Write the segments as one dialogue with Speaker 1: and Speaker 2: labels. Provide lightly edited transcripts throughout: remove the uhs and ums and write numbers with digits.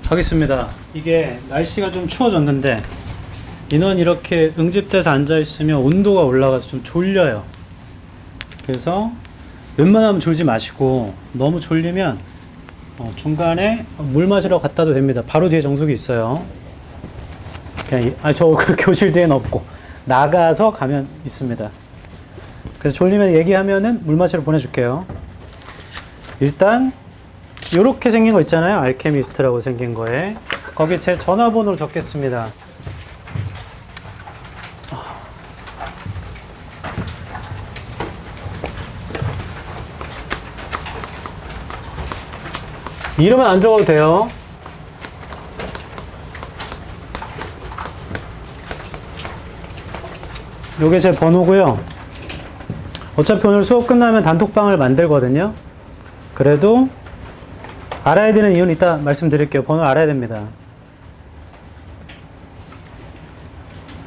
Speaker 1: 하겠습니다. 이게 날씨가 좀 추워졌는데 인원 이렇게 응집돼서 앉아있으면 온도가 올라가서 좀 졸려요. 그래서 웬만하면 졸지 마시고 너무 졸리면 중간에 물 마시러 갔다도 됩니다. 바로 뒤에 정수기 있어요. 그냥 저 그 교실 뒤에는 없고 나가서 가면 있습니다. 그래서 졸리면 얘기하면은 물 마시러 보내줄게요. 일단 요렇게 생긴 거 있잖아요. 알케미스트라고 생긴 거에 거기 제 전화번호를 적겠습니다. 이름은 안 적어도 돼요. 요게 제 번호고요. 어차피 오늘 수업 끝나면 단톡방을 만들거든요. 그래도 알아야 되는 이유는 이따 말씀드릴게요. 번호 알아야 됩니다.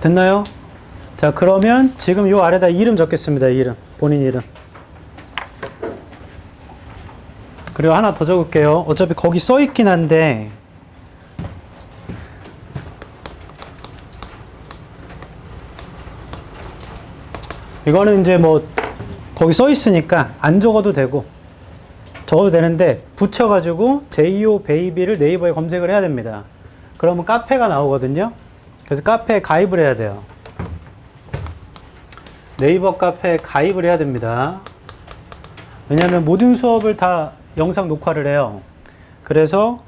Speaker 1: 됐나요? 자, 그러면 지금 요 아래다 이름 적겠습니다. 이름. 본인 이름. 그리고 하나 더 적을게요. 어차피 거기 써 있긴 한데 이거는 이제 뭐 거기 써 있으니까 안 적어도 되고 적어도 되는데 붙여가지고 제이오 베이비를 네이버에 검색을 해야 됩니다. 그러면 카페가 나오거든요. 그래서 카페에 가입을 해야 돼요. 네이버 카페에 가입을 해야 됩니다. 왜냐하면 모든 수업을 다 영상 녹화를 해요. 그래서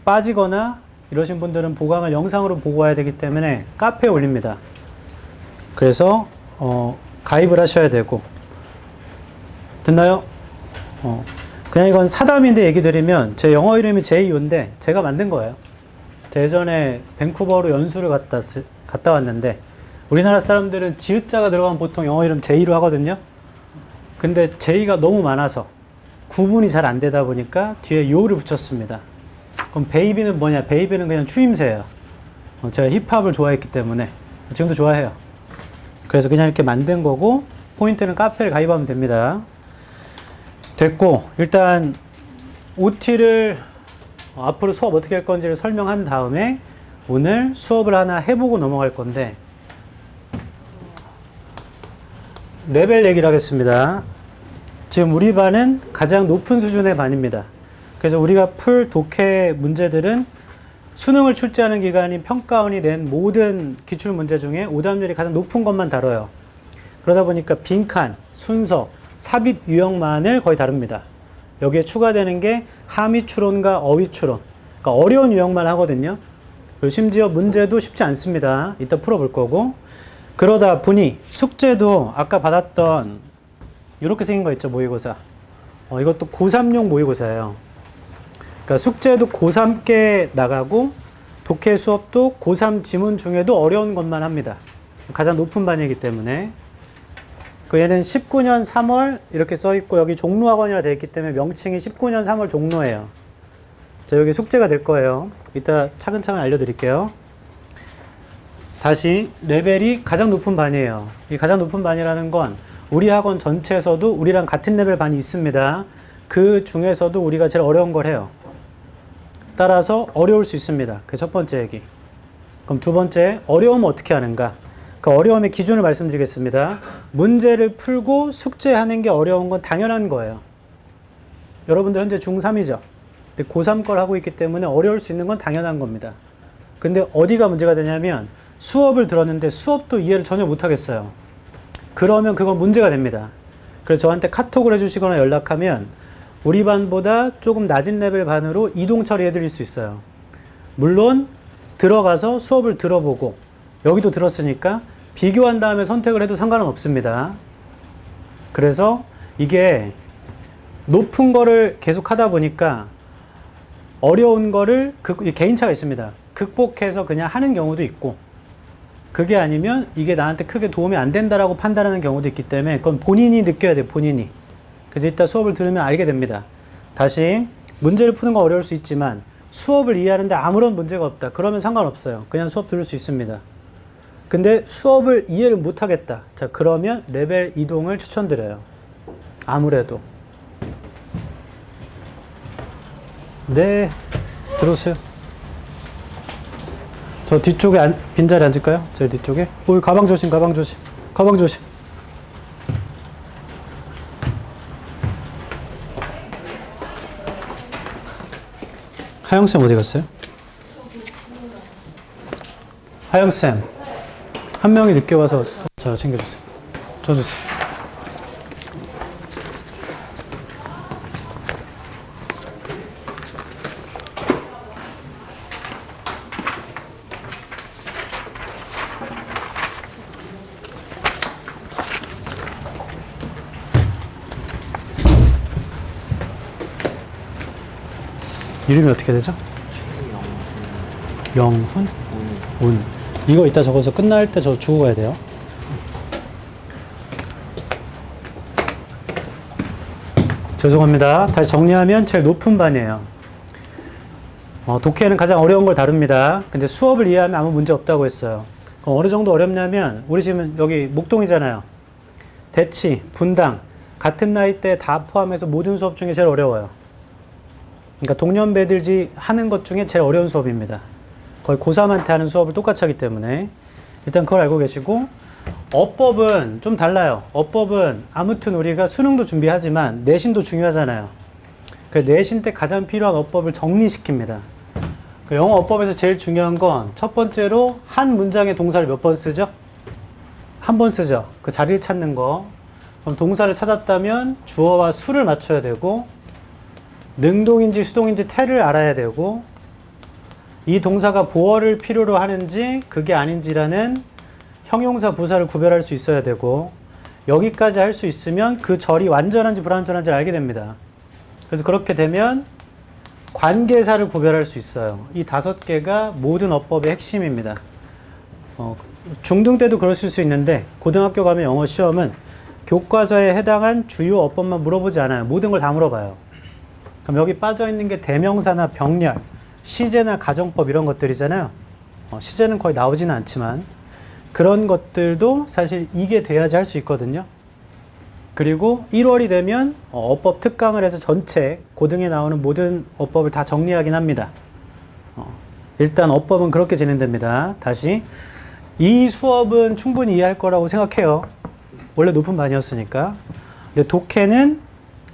Speaker 1: 빠지거나 이러신 분들은 보강을 영상으로 보고 와야 되기 때문에 카페에 올립니다. 그래서 가입을 하셔야 되고. 됐나요? 그냥 이건 사담인데 얘기 드리면 제 영어 이름이 제이오인데 제가 만든 거예요. 제가 예전에 밴쿠버로 연수를 갔다 왔는데 우리나라 사람들은 지읒자가 들어가면 보통 영어 이름 제이로 하거든요. 근데 제이가 너무 많아서 구분이 잘 안 되다 보니까 뒤에 요를 붙였습니다. 그럼 베이비는 뭐냐? 베이비는 그냥 추임새예요. 제가 힙합을 좋아했기 때문에 지금도 좋아해요. 그래서 그냥 이렇게 만든 거고 포인트는 카페를 가입하면 됩니다. 됐고 일단 OT를 앞으로 수업 어떻게 할 건지를 설명한 다음에 오늘 수업을 하나 해보고 넘어갈 건데 레벨 얘기를 하겠습니다. 지금 우리 반은 가장 높은 수준의 반입니다. 그래서 우리가 풀 독해 문제들은 수능을 출제하는 기관인 평가원이 낸 모든 기출 문제 중에 오답률이 가장 높은 것만 다뤄요. 그러다 보니까 빈칸, 순서, 삽입 유형만을 거의 다룹니다. 여기에 추가되는 게 하미 추론과 어휘 추론. 그러니까 어려운 유형만 하거든요. 그리고 심지어 문제도 쉽지 않습니다. 이따 풀어볼 거고. 그러다 보니 숙제도 아까 받았던 이렇게 생긴 거 있죠, 모의고사. 이것도 고3용 모의고사예요. 그러니까 숙제도 고3께 나가고 독해 수업도 고3 지문 중에도 어려운 것만 합니다. 가장 높은 반이기 때문에. 얘는 19년 3월 이렇게 써 있고 여기 종로학원이라 되어 있기 때문에 명칭이 19년 3월 종로예요. 자, 여기 숙제가 될 거예요. 이따 차근차근 알려드릴게요. 다시 레벨이 가장 높은 반이에요. 이 가장 높은 반이라는 건 우리 학원 전체에서도 우리랑 같은 레벨 반이 있습니다. 그 중에서도 우리가 제일 어려운 걸 해요. 따라서 어려울 수 있습니다. 그게 첫 번째 얘기. 그럼 두 번째, 어려움은 어떻게 하는가? 그 어려움의 기준을 말씀드리겠습니다. 문제를 풀고 숙제하는 게 어려운 건 당연한 거예요. 여러분들 현재 중3이죠. 근데 고3 걸 하고 있기 때문에 어려울 수 있는 건 당연한 겁니다. 근데 어디가 문제가 되냐면 수업을 들었는데 수업도 이해를 전혀 못 하겠어요. 그러면 그건 문제가 됩니다. 그래서 저한테 카톡을 해주시거나 연락하면 우리 반보다 조금 낮은 레벨 반으로 이동 처리해 드릴 수 있어요. 물론 들어가서 수업을 들어보고 여기도 들었으니까 비교한 다음에 선택을 해도 상관은 없습니다. 그래서 이게 높은 거를 계속 하다 보니까 어려운 거를 개인차가 있습니다. 극복해서 그냥 하는 경우도 있고 그게 아니면 이게 나한테 크게 도움이 안 된다라고 판단하는 경우도 있기 때문에 그건 본인이 느껴야 돼요. 본인이. 그래서 이따 수업을 들으면 알게 됩니다. 다시 문제를 푸는 건 어려울 수 있지만 수업을 이해하는데 아무런 문제가 없다. 그러면 상관없어요. 그냥 수업 들을 수 있습니다. 근데 수업을 이해를 못하겠다. 자, 그러면 레벨 이동을 추천드려요. 아무래도. 네, 들어오세요. 저 뒤쪽에 빈자리 앉을까요? 저 뒤쪽에. 오, 가방 조심, 가방 조심. 가방 조심. 하영쌤 어디 갔어요? 하영쌤. 한 명이 늦게 와서 저 챙겨주세요. 저 주세요. 이름이 어떻게 되죠? 영훈? 운. 이거 이따 적어서 끝날 때 저 주고 가야 돼요. 죄송합니다. 다시 정리하면 제일 높은 반이에요. 독해는 가장 어려운 걸 다룹니다. 근데 수업을 이해하면 아무 문제 없다고 했어요. 그럼 어느 정도 어렵냐면 우리 지금 여기 목동이잖아요. 대치, 분당, 같은 나이대 다 포함해서 모든 수업 중에 제일 어려워요. 그러니까 동년배들이 하는 것 중에 제일 어려운 수업입니다. 거의 고3한테 하는 수업을 똑같이 하기 때문에 일단 그걸 알고 계시고, 어법은 좀 달라요. 어법은 아무튼 우리가 수능도 준비하지만 내신도 중요하잖아요. 그래서 내신 때 가장 필요한 어법을 정리시킵니다. 그 영어 어법에서 제일 중요한 건 첫 번째로 한 문장의 동사를 몇 번 쓰죠? 한 번 쓰죠. 그 자리를 찾는 거. 그럼 동사를 찾았다면 주어와 수를 맞춰야 되고, 능동인지 수동인지 태를 알아야 되고, 이 동사가 보어를 필요로 하는지 그게 아닌지라는 형용사 부사를 구별할 수 있어야 되고, 여기까지 할 수 있으면 그 절이 완전한지 불완전한지를 알게 됩니다. 그래서 그렇게 되면 관계사를 구별할 수 있어요. 이 5개가 모든 어법의 핵심입니다. 중등 때도 그러실 수 있는데 고등학교 가면 영어 시험은 교과서에 해당한 주요 어법만 물어보지 않아요. 모든 걸 다 물어봐요. 그럼 여기 빠져있는 게 대명사나 병렬, 시제나 가정법 이런 것들이잖아요. 시제는 거의 나오지는 않지만 그런 것들도 사실 이게 돼야지 할 수 있거든요. 그리고 1월이 되면 어법 특강을 해서 전체 고등에 나오는 모든 어법을 다 정리하긴 합니다. 일단 어법은 그렇게 진행됩니다. 다시 이 수업은 충분히 이해할 거라고 생각해요. 원래 높은 반이었으니까. 근데 독해는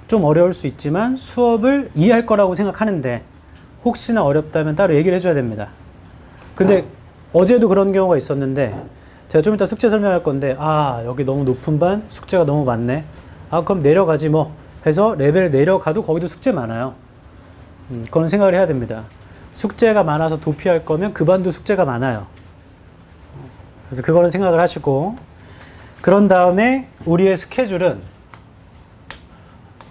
Speaker 1: 좀 어려울 수 있지만 수업을 이해할 거라고 생각하는데 혹시나 어렵다면 따로 얘기를 해줘야 됩니다. 근데 어제도 그런 경우가 있었는데 제가 좀 이따 숙제 설명할 건데 여기 너무 높은 반 숙제가 너무 많네. 그럼 내려가지 뭐 해서 레벨 내려가도 거기도 숙제 많아요. 그런 생각을 해야 됩니다. 숙제가 많아서 도피할 거면 그 반도 숙제가 많아요. 그래서 그거는 생각을 하시고, 그런 다음에 우리의 스케줄은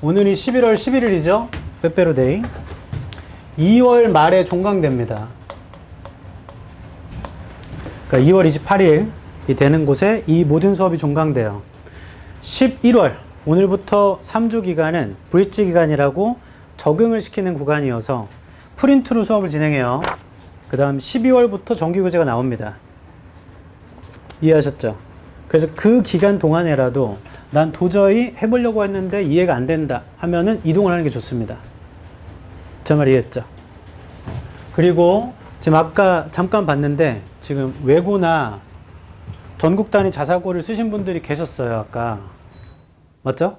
Speaker 1: 오늘이 11월 11일이죠. 빼빼로데이. 2월 말에 종강됩니다. 그러니까 2월 28일이 되는 곳에 이 모든 수업이 종강돼요. 11월, 오늘부터 3주 기간은 브릿지 기간이라고 적응을 시키는 구간이어서 프린트로 수업을 진행해요. 그 다음 12월부터 정기교재가 나옵니다. 이해하셨죠? 그래서 그 기간 동안에라도 난 도저히 해보려고 했는데 이해가 안 된다 하면은 이동을 하는 게 좋습니다. 제 말 이해했죠? 그리고 지금 아까 잠깐 봤는데 지금 외고나 전국 단위 자사고를 쓰신 분들이 계셨어요. 아까 맞죠?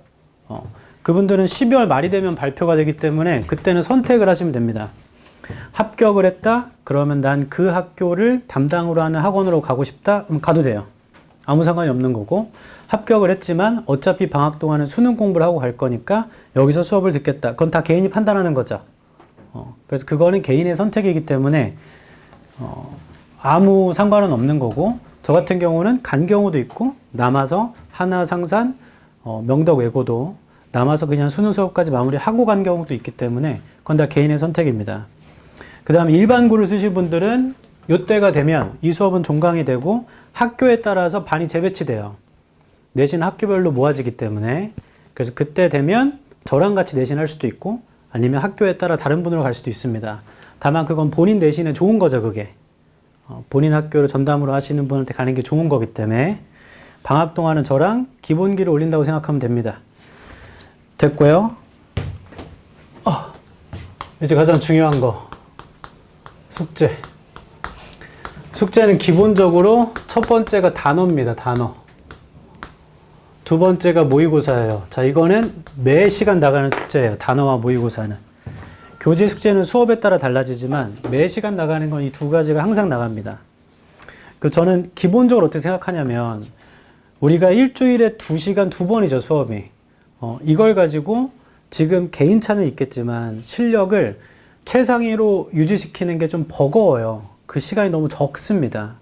Speaker 1: 그분들은 12월 말이 되면 발표가 되기 때문에 그때는 선택을 하시면 됩니다. 합격을 했다? 그러면 난 그 학교를 담당으로 하는 학원으로 가고 싶다? 그럼 가도 돼요. 아무 상관이 없는 거고, 합격을 했지만 어차피 방학 동안은 수능 공부를 하고 갈 거니까 여기서 수업을 듣겠다. 그건 다 개인이 판단하는 거죠. 그래서 그거는 개인의 선택이기 때문에 아무 상관은 없는 거고, 저 같은 경우는 간 경우도 있고 남아서 하나 상산, 명덕 외고도 남아서 그냥 수능 수업까지 마무리하고 간 경우도 있기 때문에 그건 다 개인의 선택입니다. 그 다음에 일반고를 쓰실 분들은 이때가 되면 이 수업은 종강이 되고 학교에 따라서 반이 재배치돼요. 내신 학교별로 모아지기 때문에. 그래서 그때 되면 저랑 같이 내신할 수도 있고 아니면 학교에 따라 다른 분으로 갈 수도 있습니다. 다만 그건 본인 내신에 좋은 거죠, 그게. 본인 학교를 전담으로 하시는 분한테 가는 게 좋은 거기 때문에 방학 동안은 저랑 기본기를 올린다고 생각하면 됩니다. 됐고요. 이제 가장 중요한 거. 숙제. 숙제는 기본적으로 첫 번째가 단어입니다. 단어. 두 번째가 모의고사예요. 자, 이거는 매 시간 나가는 숙제예요. 단어와 모의고사는. 교재 숙제는 수업에 따라 달라지지만 매 시간 나가는 건 이 두 가지가 항상 나갑니다. 저는 기본적으로 어떻게 생각하냐면 우리가 일주일에 2시간 2번이죠, 수업이. 이걸 가지고 지금 개인차는 있겠지만 실력을 최상위로 유지시키는 게 좀 버거워요. 그 시간이 너무 적습니다.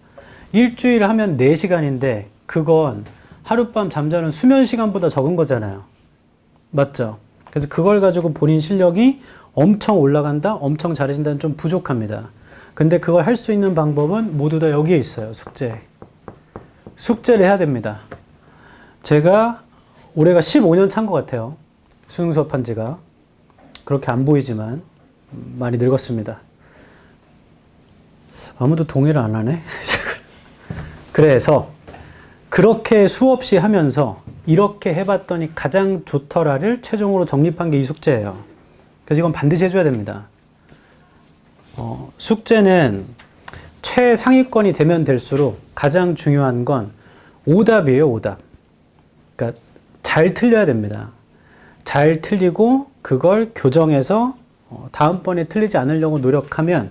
Speaker 1: 일주일 하면 4시간인데 그건 하룻밤 잠자는 수면 시간보다 적은 거잖아요. 맞죠? 그래서 그걸 가지고 본인 실력이 엄청 올라간다, 엄청 잘해진다는 좀 부족합니다. 근데 그걸 할 수 있는 방법은 모두 다 여기에 있어요. 숙제. 숙제를 해야 됩니다. 제가 올해가 15년 찬 것 같아요. 수능 수업한 지가. 그렇게 안 보이지만 많이 늙었습니다. 아무도 동의를 안 하네. 그래서 그렇게 수없이 하면서 이렇게 해봤더니 가장 좋더라를 최종으로 정립한 게 이 숙제예요. 그래서 이건 반드시 해줘야 됩니다. 숙제는 최상위권이 되면 될수록 가장 중요한 건 오답이에요, 오답. 그러니까 잘 틀려야 됩니다. 잘 틀리고 그걸 교정해서 다음번에 틀리지 않으려고 노력하면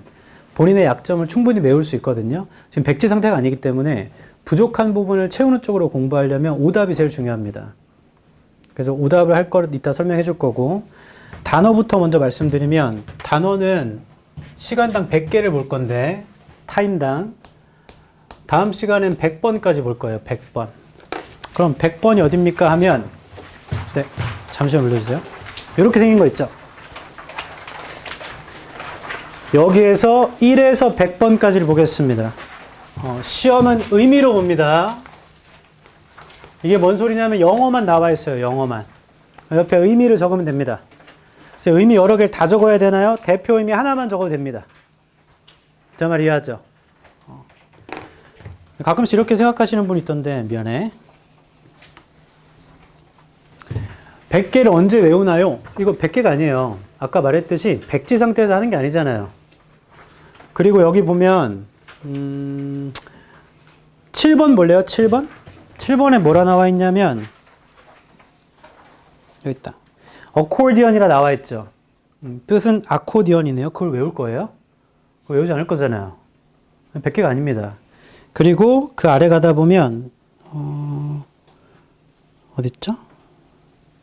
Speaker 1: 본인의 약점을 충분히 메울 수 있거든요. 지금 백지 상태가 아니기 때문에 부족한 부분을 채우는 쪽으로 공부하려면 오답이 제일 중요합니다. 그래서 오답을 할 거를 이따 설명해 줄 거고, 단어부터 먼저 말씀드리면 단어는 시간당 100개를 볼 건데 타임당 다음 시간엔 100번까지 볼 거예요. 100번. 그럼 100번이 어딥니까 하면, 네, 잠시만 눌러주세요. 이렇게 생긴 거 있죠. 여기에서 1에서 100번까지를 보겠습니다. 시험은 의미로 봅니다. 이게 뭔 소리냐면 영어만 나와 있어요. 영어만. 옆에 의미를 적으면 됩니다. 그래서 의미 여러 개를 다 적어야 되나요? 대표 의미 하나만 적어도 됩니다. 제 말 이해하죠? 가끔씩 이렇게 생각하시는 분이 있던데 미안해. 100개를 언제 외우나요? 이거 100개가 아니에요. 아까 말했듯이 백지 상태에서 하는 게 아니잖아요. 그리고 여기 보면 7번 볼래요? 7번? 7번에 뭐라 나와 있냐면 여기 있다. 어코디언이라 나와 있죠. 뜻은 아코디언이네요. 그걸 외울 거예요? 그거 외우지 않을 거잖아요. 100개가 아닙니다. 그리고 그 아래 가다 보면 어딨죠?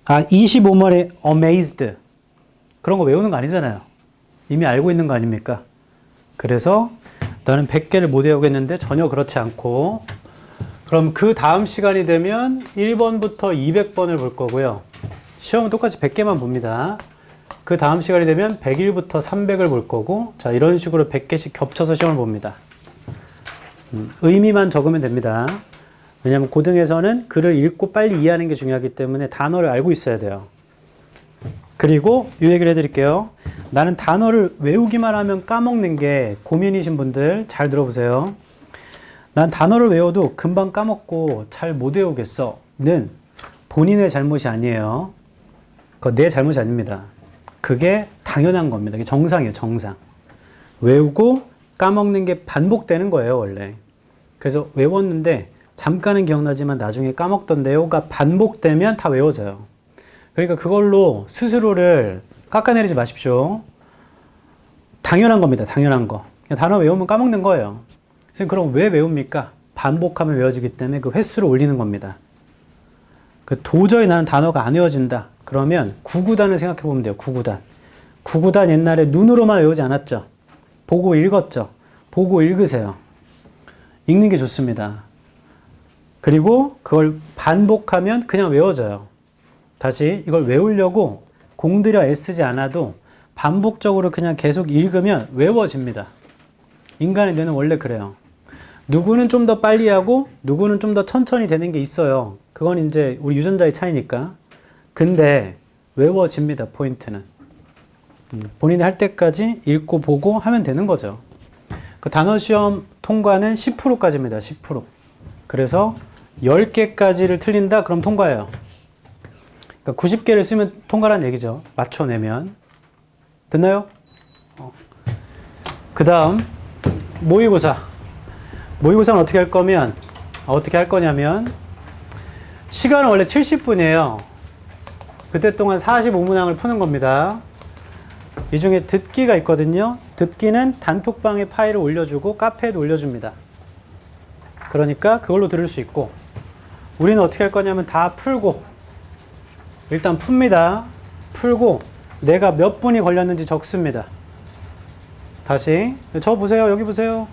Speaker 1: 25말에 amazed. 그런 거 외우는 거 아니잖아요. 이미 알고 있는 거 아닙니까? 그래서 나는 100개를 못 외우겠는데 전혀 그렇지 않고, 그럼 그 다음 시간이 되면 1번부터 200번을 볼 거고요. 시험은 똑같이 100개만 봅니다. 그 다음 시간이 되면 101부터 300을 볼 거고, 자, 이런 식으로 100개씩 겹쳐서 시험을 봅니다. 의미만 적으면 됩니다. 왜냐하면 고등에서는 글을 읽고 빨리 이해하는 게 중요하기 때문에 단어를 알고 있어야 돼요. 그리고 이 얘기를 해드릴게요. 나는 단어를 외우기만 하면 까먹는 게 고민이신 분들 잘 들어보세요. 난 단어를 외워도 금방 까먹고 잘 못 외우겠어 는 본인의 잘못이 아니에요. 그거 내 잘못이 아닙니다. 그게 당연한 겁니다. 그게 정상이에요. 정상. 외우고 까먹는 게 반복되는 거예요. 원래. 그래서 외웠는데 잠깐은 기억나지만 나중에 까먹던데요가 반복되면 다 외워져요. 그러니까 그걸로 스스로를 깎아내리지 마십시오. 당연한 겁니다. 당연한 거. 단어 외우면 까먹는 거예요. 선생님, 그럼 왜 외웁니까? 반복하면 외워지기 때문에 그 횟수를 올리는 겁니다. 도저히 나는 단어가 안 외워진다. 그러면 구구단을 생각해 보면 돼요. 구구단. 구구단 옛날에 눈으로만 외우지 않았죠. 보고 읽었죠. 보고 읽으세요. 읽는 게 좋습니다. 그리고 그걸 반복하면 그냥 외워져요. 다시 이걸 외우려고 공들여 애쓰지 않아도 반복적으로 그냥 계속 읽으면 외워집니다. 인간의 뇌는 원래 그래요. 누구는 좀 더 빨리 하고 누구는 좀 더 천천히 되는 게 있어요. 그건 이제 우리 유전자의 차이니까. 근데 외워집니다. 포인트는. 본인이 할 때까지 읽고 보고 하면 되는 거죠. 그 단어 시험 통과는 10%까지입니다. 10%. 그래서 10개까지를 틀린다? 그럼 통과해요. 그러니까 90개를 쓰면 통과라는 얘기죠. 맞춰내면. 됐나요? 그 다음 모의고사. 모의고사는 어떻게 할 거냐면, 시간은 원래 70분이에요. 그때 동안 45문항을 푸는 겁니다. 이 중에 듣기가 있거든요. 듣기는 단톡방에 파일을 올려주고 카페에도 올려줍니다. 그러니까 그걸로 들을 수 있고, 우리는 어떻게 할 거냐면 다 풀고, 일단 풉니다. 풀고 내가 몇 분이 걸렸는지 적습니다. 다시 저 보세요. 여기 보세요.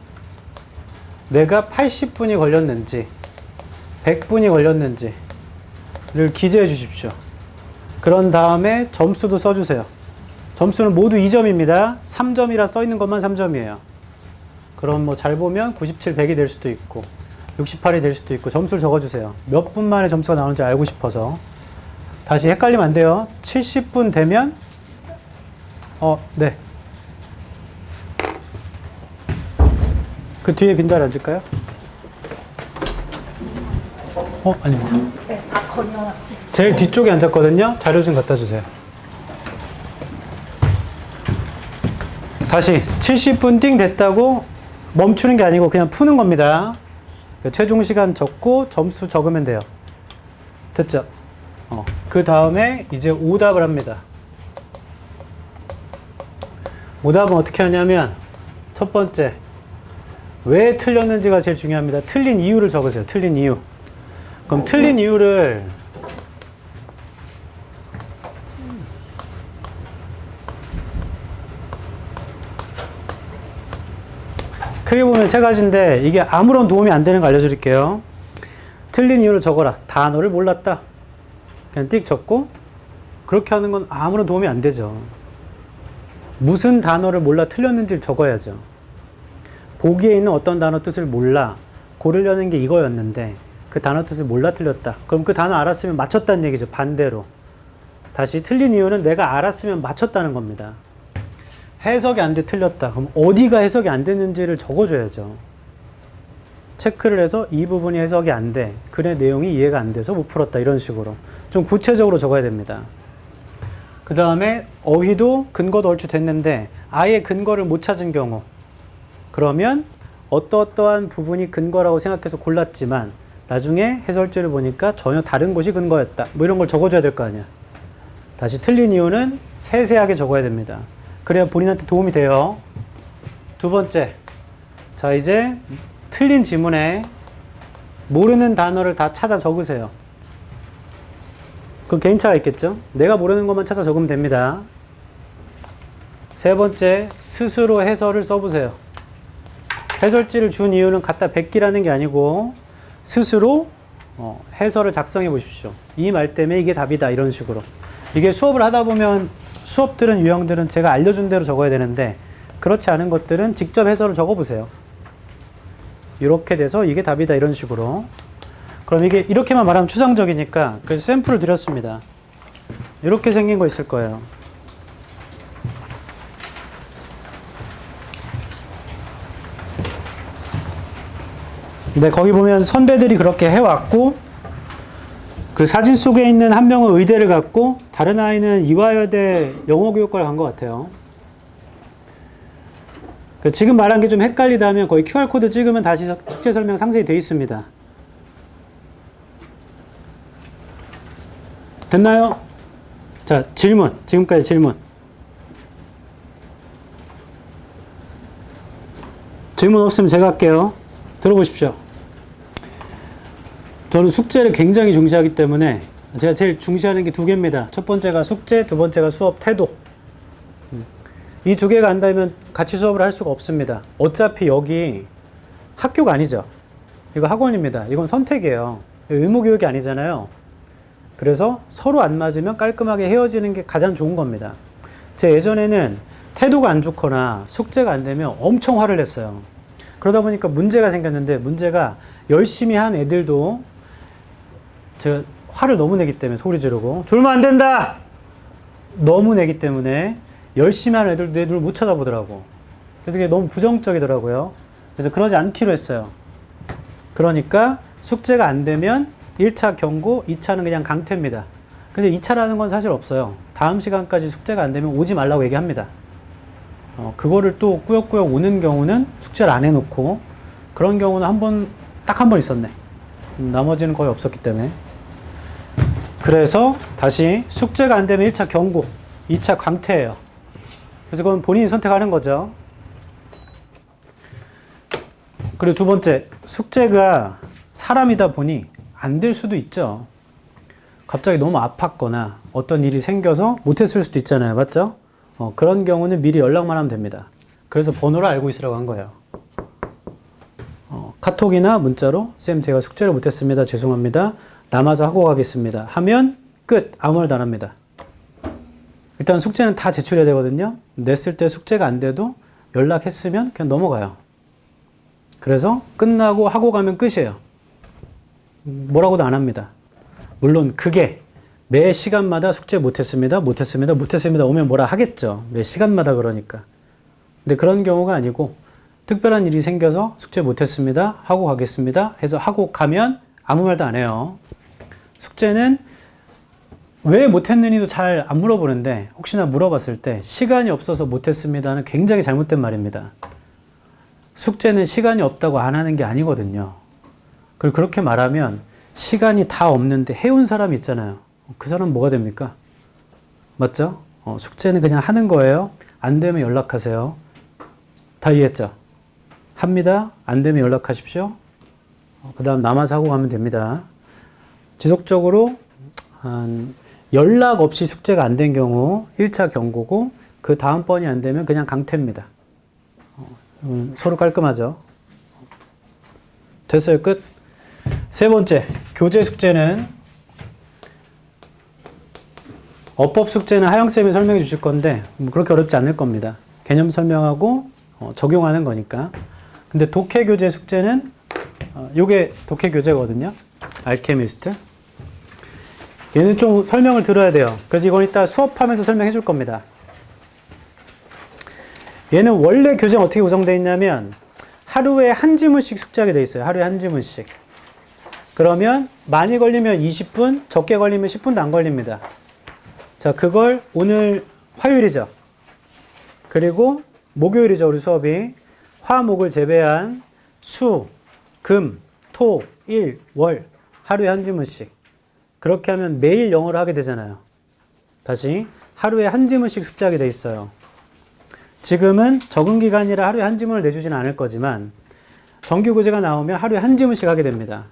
Speaker 1: 내가 80분이 걸렸는지 100분이 걸렸는지를 기재해 주십시오. 그런 다음에 점수도 써주세요. 점수는 모두 2점입니다. 3점이라 써있는 것만 3점이에요. 그럼 뭐 잘 보면 97, 100이 될 수도 있고 68이 될 수도 있고 점수를 적어주세요. 몇 분 만에 점수가 나오는지 알고 싶어서. 다시 헷갈리면 안 돼요. 70분 되면 네. 그 뒤에 빈자리 앉을까요? 아닙니다.
Speaker 2: 네, 박건영 학생.
Speaker 1: 제일 뒤쪽에 앉았거든요. 자료 좀 갖다 주세요. 다시 70분 띵 됐다고 멈추는 게 아니고 그냥 푸는 겁니다. 최종 시간 적고 점수 적으면 돼요. 됐죠? 그 다음에 이제 오답을 합니다. 오답은 어떻게 하냐면 첫 번째, 왜 틀렸는지가 제일 중요합니다. 틀린 이유를 적으세요. 틀린 이유. 그럼 틀린 이유를 크게 보면 세 가지인데 이게 아무런 도움이 안 되는 거 알려드릴게요. 틀린 이유를 적어라. 단어를 몰랐다. 그냥 띡 적고, 그렇게 하는 건 아무런 도움이 안 되죠. 무슨 단어를 몰라 틀렸는지를 적어야죠. 보기에 있는 어떤 단어 뜻을 몰라 고르려는 게 이거였는데 그 단어 뜻을 몰라 틀렸다. 그럼 그 단어 알았으면 맞췄다는 얘기죠. 반대로. 다시 틀린 이유는 내가 알았으면 맞췄다는 겁니다. 해석이 안 돼 틀렸다. 그럼 어디가 해석이 안 됐는지를 적어줘야죠. 체크를 해서 이 부분이 해석이 안 돼. 글의 내용이 이해가 안 돼서 못 풀었다. 이런 식으로. 좀 구체적으로 적어야 됩니다. 그 다음에 어휘도 근거도 얼추 됐는데 아예 근거를 못 찾은 경우. 그러면 어떠어떠한 부분이 근거라고 생각해서 골랐지만 나중에 해설지를 보니까 전혀 다른 곳이 근거였다. 뭐 이런 걸 적어줘야 될 거 아니야. 다시 틀린 이유는 세세하게 적어야 됩니다. 그래야 본인한테 도움이 돼요. 두 번째. 자, 이제 틀린 지문에 모르는 단어를 다 찾아 적으세요. 그 개인차가 있겠죠? 내가 모르는 것만 찾아 적으면 됩니다. 세 번째, 스스로 해설을 써보세요. 해설지를 준 이유는 갖다 뱉기라는 게 아니고 스스로 해설을 작성해 보십시오. 이 말 때문에 이게 답이다. 이런 식으로. 이게 수업을 하다 보면 수업들은 유형들은 제가 알려준 대로 적어야 되는데 그렇지 않은 것들은 직접 해설을 적어보세요. 이렇게 돼서 이게 답이다. 이런 식으로. 그럼 이게 이렇게만 말하면 추상적이니까 그래서 샘플을 드렸습니다. 이렇게 생긴 거 있을 거예요. 근데 거기 보면 선배들이 그렇게 해왔고 그 사진 속에 있는 한 명은 의대를 갔고 다른 아이는 이화여대 영어교육과를 간 것 같아요. 지금 말한 게 좀 헷갈리다 하면 거의 QR코드 찍으면 다시 숙제 설명 상세히 되어 있습니다. 됐나요? 자, 질문. 지금까지 질문. 질문 없으면 제가 할게요. 들어보십시오. 저는 숙제를 굉장히 중시하기 때문에 제가 제일 중시하는 게 두 개입니다. 첫 번째가 숙제, 두 번째가 수업 태도. 이 두 개가 안 닿으면 같이 수업을 할 수가 없습니다. 어차피 여기 학교가 아니죠. 이거 학원입니다. 이건 선택이에요. 의무교육이 아니잖아요. 그래서 서로 안 맞으면 깔끔하게 헤어지는 게 가장 좋은 겁니다. 제 예전에는 태도가 안 좋거나 숙제가 안 되면 엄청 화를 냈어요. 그러다 보니까 문제가 생겼는데 문제가 열심히 한 애들도 제가 화를 너무 내기 때문에 소리 지르고 졸면 안 된다! 너무 내기 때문에 열심히 하는 애들도 내 눈을 못 쳐다보더라고. 그래서 그게 너무 부정적이더라고요. 그래서 그러지 않기로 했어요. 그러니까 숙제가 안 되면 1차 경고, 2차는 그냥 강퇴입니다. 근데 2차라는 건 사실 없어요. 다음 시간까지 숙제가 안 되면 오지 말라고 얘기합니다. 그거를 또 꾸역꾸역 오는 경우는 숙제를 안 해놓고 그런 경우는 딱 한 번 있었네. 나머지는 거의 없었기 때문에. 그래서 다시 숙제가 안 되면 1차 경고, 2차 강퇴예요. 그래서 그건 본인이 선택하는 거죠. 그리고 두 번째, 숙제가 사람이다 보니 안 될 수도 있죠. 갑자기 너무 아팠거나 어떤 일이 생겨서 못했을 수도 있잖아요. 맞죠? 그런 경우는 미리 연락만 하면 됩니다. 그래서 번호를 알고 있으라고 한 거예요. 카톡이나 문자로 쌤 제가 숙제를 못했습니다. 죄송합니다. 남아서 하고 가겠습니다. 하면 끝. 아무 말도 안 합니다. 일단 숙제는 다 제출해야 되거든요. 냈을 때 숙제가 안 돼도 연락했으면 그냥 넘어가요. 그래서 끝나고 하고 가면 끝이에요. 뭐라고도 안 합니다. 물론 그게 매 시간마다 숙제 못했습니다. 오면 뭐라 하겠죠. 매 시간마다 그러니까. 근데 그런 경우가 아니고 특별한 일이 생겨서 숙제 못했습니다. 하고 가겠습니다. 해서 하고 가면 아무 말도 안 해요. 숙제는 왜 못했느니도 잘 안 물어보는데 혹시나 물어봤을 때 시간이 없어서 못했습니다는 굉장히 잘못된 말입니다. 숙제는 시간이 없다고 안 하는 게 아니거든요. 그리고 그렇게 말하면 시간이 다 없는데 해온 사람이 있잖아요. 그 사람은 뭐가 됩니까? 맞죠? 숙제는 그냥 하는 거예요. 안 되면 연락하세요. 다 이해했죠? 합니다. 안 되면 연락하십시오. 그 다음 남아서 하고 가면 됩니다. 지속적으로 연락 없이 숙제가 안 된 경우 1차 경고고 그 다음번이 안 되면 그냥 강퇴입니다. 서로 깔끔하죠? 됐어요. 끝. 세 번째, 교재 숙제는 어법 숙제는 하영쌤이 설명해 주실 건데 그렇게 어렵지 않을 겁니다. 개념 설명하고 적용하는 거니까. 근데 독해 교재 숙제는 요게 독해 교재거든요. 알케미스트. 얘는 좀 설명을 들어야 돼요. 그래서 이건 이따 수업하면서 설명해 줄 겁니다. 얘는 원래 교재는 어떻게 구성되어 있냐면 하루에 한 지문씩 숙제하게 되어 있어요. 하루에 한 지문씩. 그러면 많이 걸리면 20분, 적게 걸리면 10분도 안 걸립니다. 자, 그걸 오늘 화요일이죠. 그리고 목요일이죠. 우리 수업이. 화, 목을 제외한 수, 금, 토, 일, 월 하루에 한 지문씩. 그렇게 하면 매일 영어를 하게 되잖아요. 다시 하루에 한 지문씩 숙제하게 돼 있어요. 지금은 적응 기간이라 하루에 한 지문을 내주지는 않을 거지만 정규 교재가 나오면 하루에 한 지문씩 하게 됩니다.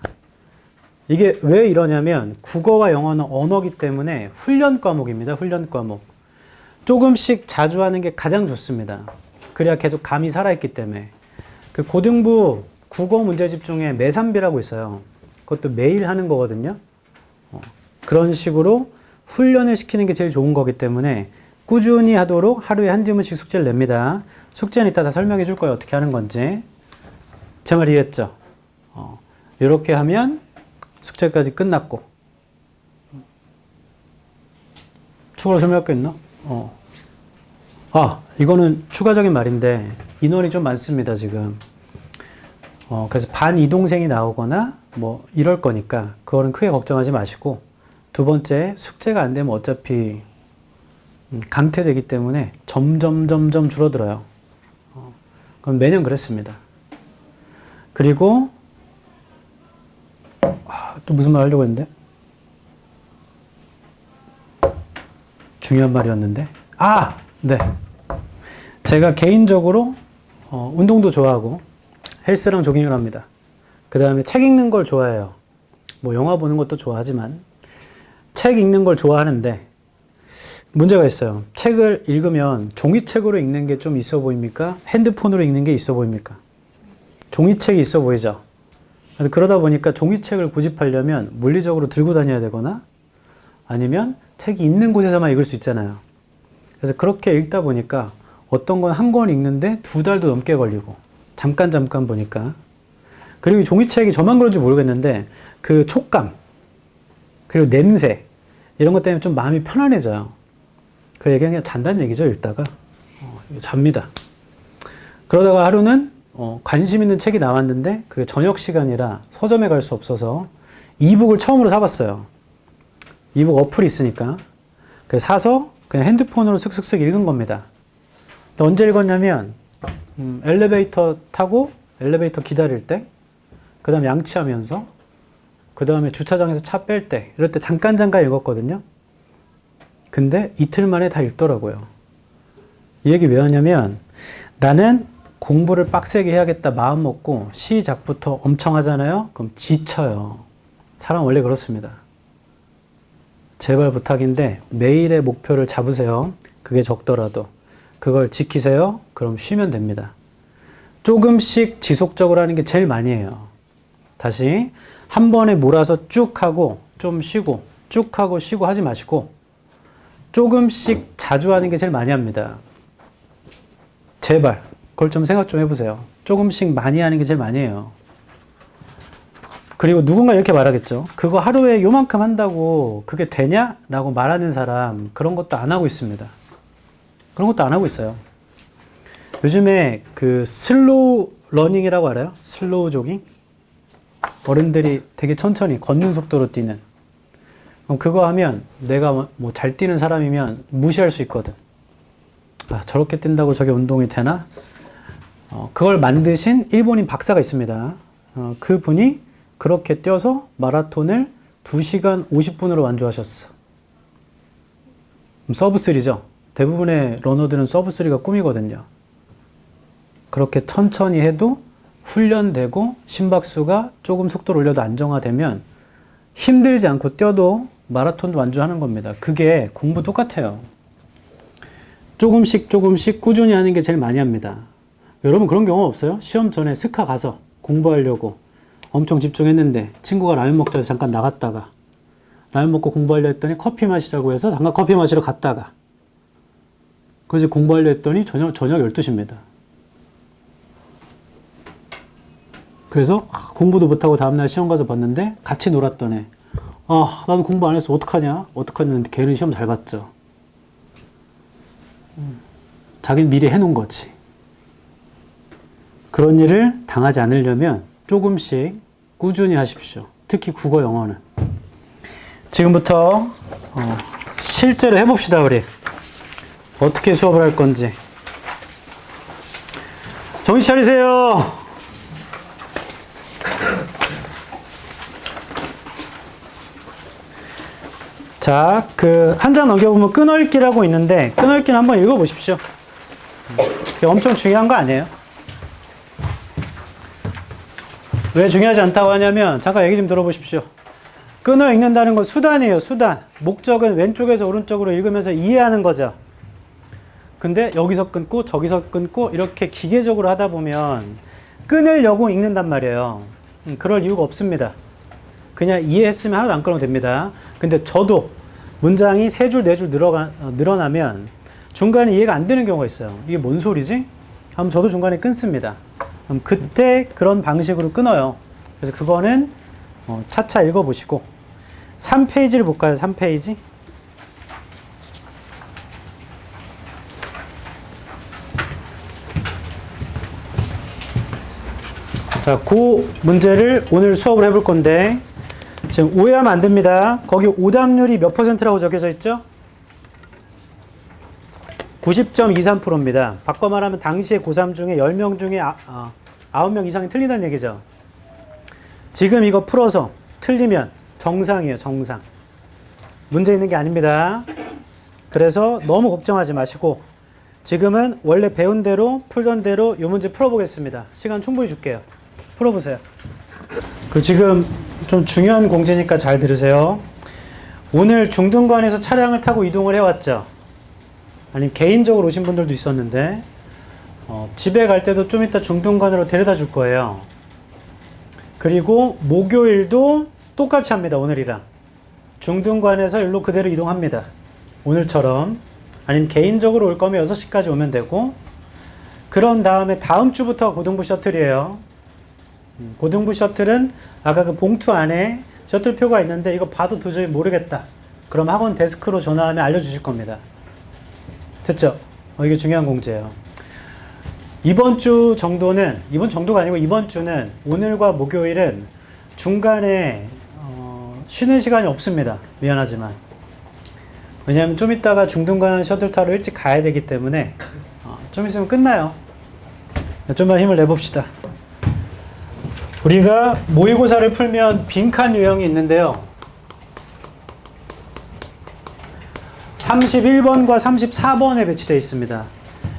Speaker 1: 이게 왜 이러냐면 국어와 영어는 언어기 때문에 훈련 과목입니다. 훈련 과목. 조금씩 자주 하는 게 가장 좋습니다. 그래야 계속 감이 살아있기 때문에. 그 고등부 국어 문제집 중에 매삼비라고 있어요. 그것도 매일 하는 거거든요. 그런 식으로 훈련을 시키는 게 제일 좋은 거기 때문에 꾸준히 하도록 하루에 한 지문씩 숙제를 냅니다. 숙제는 이따 다 설명해 줄 거예요. 어떻게 하는 건지. 제 말 이해했죠? 이렇게 하면 숙제까지 끝났고. 추가로 설명할 게 있나? 이거는 추가적인 말인데 인원이 좀 많습니다, 지금. 그래서 반 이동생이 나오거나 뭐 이럴 거니까 그거는 크게 걱정하지 마시고 두 번째, 숙제가 안 되면 어차피 강퇴되기 때문에 점점 줄어들어요. 그럼 매년 그랬습니다. 그리고 또 무슨 말 하려고 했는데? 중요한 말이었는데? 네. 제가 개인적으로 운동도 좋아하고 헬스랑 조깅을 합니다. 그 다음에 책 읽는 걸 좋아해요. 뭐 영화 보는 것도 좋아하지만 책 읽는 걸 좋아하는데 문제가 있어요. 책을 읽으면 종이책으로 읽는 게 좀 있어 보입니까? 핸드폰으로 읽는 게 있어 보입니까? 종이책이 있어 보이죠? 그래서 그러다 보니까 종이책을 고집하려면 물리적으로 들고 다녀야 되거나 아니면 책이 있는 곳에서만 읽을 수 있잖아요. 그래서 그렇게 읽다 보니까 어떤 건 한 권 읽는데 2달도 넘게 걸리고 잠깐 보니까 그리고 종이책이 저만 그런지 모르겠는데 그 촉감 그리고 냄새 이런 것 때문에 좀 마음이 편안해져요. 그 얘기는 그냥 잔다는 얘기죠. 읽다가 잡니다. 그러다가 하루는 관심 있는 책이 나왔는데 그게 저녁 시간이라 서점에 갈 수 없어서 이북을 처음으로 사봤어요. 이북 어플이 있으니까. 그래서 사서 그냥 핸드폰으로 슥슥슥 읽은 겁니다. 언제 읽었냐면 엘리베이터 타고 엘리베이터 기다릴 때, 그 다음에 양치하면서, 그 다음에 주차장에서 차 뺄 때, 이럴 때 잠깐 읽었거든요. 근데 이틀 만에 다 읽더라고요. 이 얘기 왜 하냐면, 나는 공부를 빡세게 해야겠다 마음 먹고 시작부터 엄청 하잖아요. 그럼 지쳐요. 사람 원래 그렇습니다. 제발 부탁인데 매일의 목표를 잡으세요. 그게 적더라도. 그걸 지키세요. 그럼 쉬면 됩니다. 조금씩 지속적으로 하는 게 제일 많이 해요. 다시 한 번에 몰아서 쭉 하고 좀 쉬고 쭉 하고 쉬고 하지 마시고 조금씩 자주 하는 게 제일 많이 합니다. 제발 그걸 좀 생각 좀 해보세요. 조금씩 많이 하는 게 제일 많이 해요. 그리고 누군가 이렇게 말하겠죠. 그거 하루에 요만큼 한다고 그게 되냐? 라고 말하는 사람 그런 것도 안 하고 있습니다. 그런 것도 안 하고 있어요. 요즘에 그 슬로우 러닝이라고 알아요? 슬로우 조깅? 어른들이 되게 천천히 걷는 속도로 뛰는. 그럼 그거 하면 내가 뭐 잘 뛰는 사람이면 무시할 수 있거든. 아, 저렇게 뛴다고 저게 운동이 되나? 그걸 만드신 일본인 박사가 있습니다. 그분이 그렇게 뛰어서 마라톤을 2시간 50분으로 완주하셨어. 서브3죠. 대부분의 러너들은 서브3가 꿈이거든요. 그렇게 천천히 해도 훈련되고 심박수가 조금 속도를 올려도 안정화되면 힘들지 않고 뛰어도 마라톤도 완주하는 겁니다. 그게 공부 똑같아요. 조금씩 꾸준히 하는 게 제일 많이 합니다. 여러분 그런 경험 없어요? 시험 전에 스카 가서 공부하려고 엄청 집중했는데 친구가 라면 먹자고 해서 잠깐 나갔다가 라면 먹고 공부하려 했더니 커피 마시자고 해서 잠깐 커피 마시러 갔다가 그래서 공부하려 했더니 저녁 12시입니다. 그래서 공부도 못하고 다음날 시험 가서 봤는데 같이 놀았던 애 나도 공부 안 했어 어떡하냐? 어떡하냐는데 걔는 시험 잘 봤죠. 자기는 미리 해놓은 거지. 그런 일을 당하지 않으려면 조금씩 꾸준히 하십시오. 특히 국어, 영어는. 지금부터 실제로 해봅시다. 우리 어떻게 수업을 할 건지. 정신 차리세요. 자, 그 한 장 넘겨보면 끊어읽기라고 있는데 끊어읽기는 한번 읽어보십시오. 그게 엄청 중요한 거 아니에요. 왜 중요하지 않다고 하냐면 잠깐 얘기 좀 들어보십시오. 끊어 읽는다는 건 수단이에요. 수단. 목적은 왼쪽에서 오른쪽으로 읽으면서 이해하는 거죠. 근데 여기서 끊고 저기서 끊고 이렇게 기계적으로 하다 보면 끊으려고 읽는단 말이에요. 그럴 이유가 없습니다. 그냥 이해했으면 하나도 안 끊어도 됩니다. 근데 저도 문장이 3줄, 4줄 늘어나면 중간에 이해가 안 되는 경우가 있어요. 이게 뭔 소리지? 그럼 저도 중간에 끊습니다. 그럼 그때 그런 방식으로 끊어요. 그래서 그거는 차차 읽어보시고 3페이지를 볼까요? 3페이지. 자, 그 문제를 오늘 수업을 해볼 건데 지금 오해하면 안 됩니다. 거기 오답률이 몇 %라고 적혀져 있죠? 90.23%입니다. 바꿔 말하면 당시에 고3 중에 10명 중에 9명 이상이 틀린다는 얘기죠. 지금 이거 풀어서 틀리면 정상이에요. 정상. 문제 있는 게 아닙니다. 그래서 너무 걱정하지 마시고 지금은 원래 배운 대로 풀던 대로 이 문제 풀어보겠습니다. 시간 충분히 줄게요. 풀어보세요. 그 지금 좀 중요한 공지니까 잘 들으세요. 오늘 중등관에서 차량을 타고 이동을 해왔죠. 아니면 개인적으로 오신 분들도 있었는데 집에 갈 때도 좀 이따 중등관으로 데려다 줄 거예요. 그리고 목요일도 똑같이 합니다. 오늘이랑 중등관에서 일로 그대로 이동합니다. 오늘처럼. 아니면 개인적으로 올 거면 6시까지 오면 되고 그런 다음에 다음 주부터 고등부 셔틀이에요. 고등부 셔틀은 아까 그 봉투 안에 셔틀표가 있는데 이거 봐도 도저히 모르겠다. 그럼 학원 데스크로 전화하면 알려주실 겁니다. 됐죠? 이게 중요한 공지예요. 이번 주 정도는, 이번 정도가 아니고 이번 주는 오늘과 목요일은 중간에 쉬는 시간이 없습니다. 미안하지만. 왜냐하면 좀 이따가 중등간 셔틀 타러 일찍 가야 되기 때문에 좀 있으면 끝나요. 좀만 힘을 내봅시다. 우리가 모의고사를 풀면 빈칸 유형이 있는데요. 31번과 34번에 배치되어 있습니다.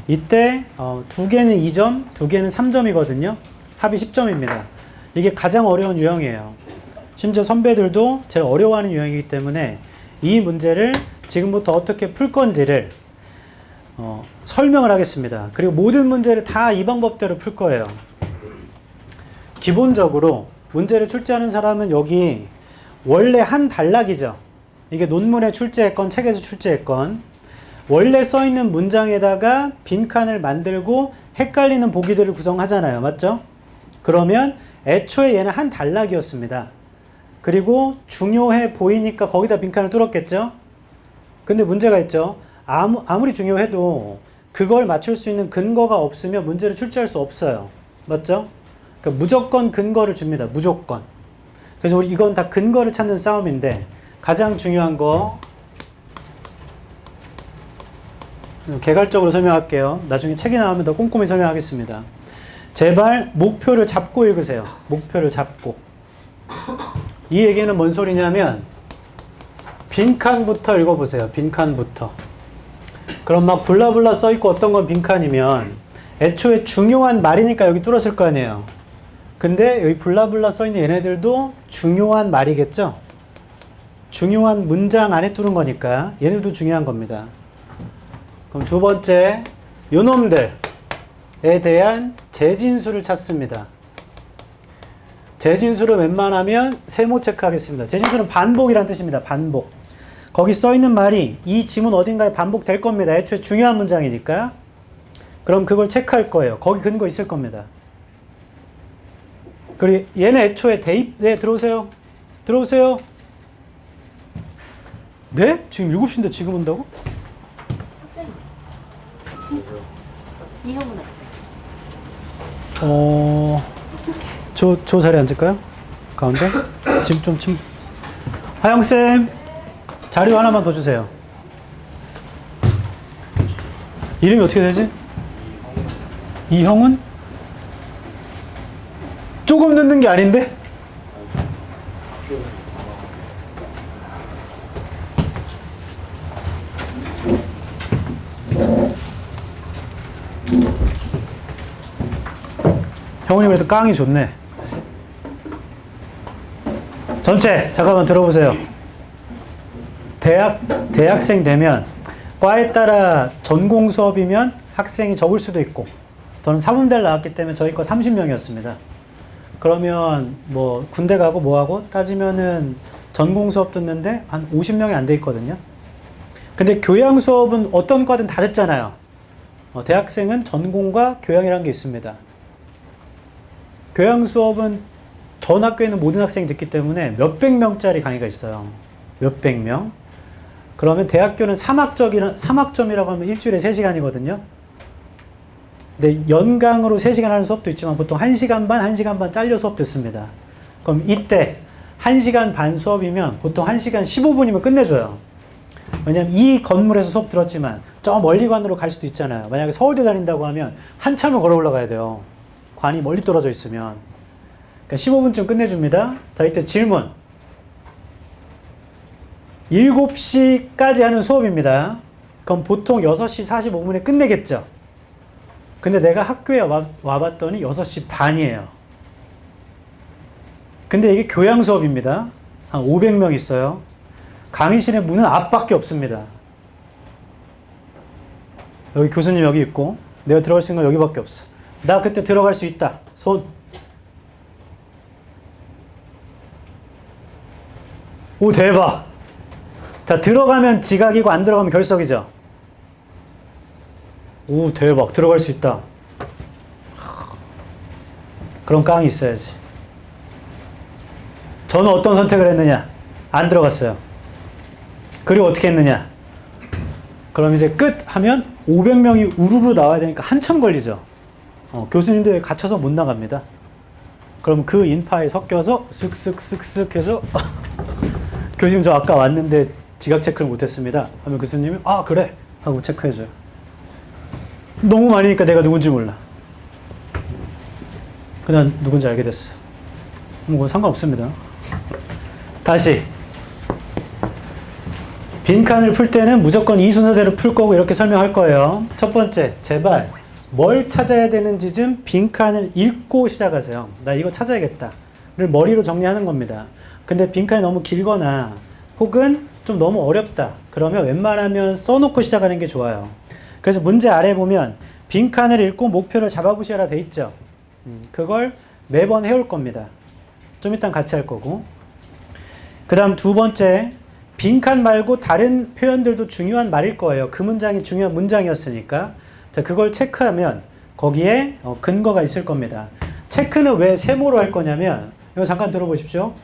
Speaker 1: 이때 두 개는 2점, 두 개는 3점이거든요. 합이 10점입니다. 이게 가장 어려운 유형이에요. 심지어 선배들도 제일 어려워하는 유형이기 때문에 이 문제를 지금부터 어떻게 풀 건지를 설명을 하겠습니다. 그리고 모든 문제를 다 이 방법대로 풀 거예요. 기본적으로 문제를 출제하는 사람은 여기 원래 한 단락이죠. 이게 논문에 출제했건 책에서 출제했건 원래 써있는 문장에다가 빈칸을 만들고 헷갈리는 보기들을 구성하잖아요. 맞죠? 그러면 애초에 얘는 한 단락이었습니다. 그리고 중요해 보이니까 거기다 빈칸을 뚫었겠죠? 근데 문제가 있죠. 아무리 중요해도 그걸 맞출 수 있는 근거가 없으면 문제를 출제할 수 없어요. 맞죠? 그러니까 무조건 근거를 줍니다. 무조건. 그래서 우리 이건 다 근거를 찾는 싸움인데 가장 중요한 거 개괄적으로 설명할게요. 나중에 책이 나오면 더 꼼꼼히 설명하겠습니다. 제발 목표를 잡고 읽으세요. 목표를 잡고. 이 얘기는 뭔 소리냐면 빈칸부터 읽어보세요. 빈칸부터. 그럼 막 블라블라 써있고 어떤 건 빈칸이면 애초에 중요한 말이니까 여기 뚫었을 거 아니에요. 근데 여기 블라블라 써있는 얘네들도 중요한 말이겠죠? 중요한 문장 안에 뚫은 거니까 얘네들도 중요한 겁니다. 그럼 두 번째, 요놈들에 대한 재진수를 찾습니다. 재진수를 웬만하면 세모 체크하겠습니다. 재진수는 반복이라는 뜻입니다. 반복. 거기 써있는 말이 이 지문 어딘가에 반복될 겁니다. 애초에 중요한 문장이니까. 그럼 그걸 체크할 거예요. 거기 근거 있을 겁니다. 그리고 얘는 애초에 대입, 네, 들어오세요. 들어오세요. 네? 지금 7시인데 지금 온다고?
Speaker 2: 학생. 이형은 학생.
Speaker 1: 저 자리에 앉을까요? 가운데? 지금 좀 하영쌤, 자리 하나만 더 주세요. 이름이 어떻게 되지? 이형은? 조금 늦는 게 아닌데? 형님 그래도 깡이 좋네. 전체 잠깐만 들어보세요. 대학생 되면 과에 따라 전공 수업이면 학생이 적을 수도 있고, 저는 사범대를 나왔기 때문에 저희 거 30명이었습니다. 그러면 뭐 군대 가고 뭐하고 따지면은 전공 수업 듣는데 한 50명이 안 돼 있거든요. 근데 교양 수업은 어떤 과든 다 듣잖아요. 대학생은 전공과 교양이라는 게 있습니다. 교양 수업은 전 학교에 있는 모든 학생이 듣기 때문에 몇백 명짜리 강의가 있어요. 몇백 명. 그러면 대학교는 3학점이라고 하면 일주일에 3시간이거든요. 근데 연강으로 3시간 하는 수업도 있지만 보통 1시간 반, 1시간 반 잘려 수업 듣습니다. 그럼 이때 1시간 반 수업이면 보통 1시간 15분이면 끝내줘요. 왜냐면 이 건물에서 수업 들었지만 저 멀리관으로 갈 수도 있잖아요. 만약에 서울대 다닌다고 하면 한참을 걸어 올라가야 돼요. 관이 멀리 떨어져 있으면. 그러니까 15분쯤 끝내줍니다. 자, 이때 질문. 7시까지 하는 수업입니다. 그럼 보통 6시 45분에 끝내겠죠. 근데 내가 학교에 와봤더니 6시 반이에요. 근데 이게 교양 수업입니다. 한 500명 있어요. 강의실에 문은 앞밖에 없습니다. 여기 교수님 여기 있고 내가 들어갈 수 있는 건 여기밖에 없어. 나 그때 들어갈 수 있다. 손. 오, 대박. 자, 들어가면 지각이고 안 들어가면 결석이죠. 오, 대박. 들어갈 수 있다. 그럼 깡이 있어야지. 저는 어떤 선택을 했느냐? 안 들어갔어요. 그리고 어떻게 했느냐? 그럼 이제 끝 하면 500명이 우르르 나와야 되니까 한참 걸리죠. 교수님들 갇혀서 못 나갑니다. 그럼 그 인파에 섞여서 쓱쓱쓱쓱 해서 교수님 저 아까 왔는데 지각 체크를 못했습니다. 하면 교수님이 아 그래 하고 체크해줘요. 너무 많으니까 내가 누군지 몰라. 그냥 누군지 알게 됐어. 뭐 상관없습니다. 다시 빈칸을 풀 때는 무조건 이 순서대로 풀 거고 이렇게 설명할 거예요. 첫 번째, 제발 뭘 찾아야 되는지 좀 빈칸을 읽고 시작하세요. 나 이거 찾아야겠다를 머리로 정리하는 겁니다. 근데 빈칸이 너무 길거나 혹은 좀 너무 어렵다 그러면 웬만하면 써놓고 시작하는 게 좋아요. 그래서 문제 아래 보면 빈칸을 읽고 목표를 잡아보시라 돼 있죠. 그걸 매번 해올 겁니다. 좀 이따 같이 할 거고. 그 다음 두 번째, 빈칸 말고 다른 표현들도 중요한 말일 거예요. 그 문장이 중요한 문장이었으니까. 자, 그걸 체크하면 거기에 근거가 있을 겁니다. 체크는 왜 세모로 할 거냐면, 이거 잠깐 들어보십시오.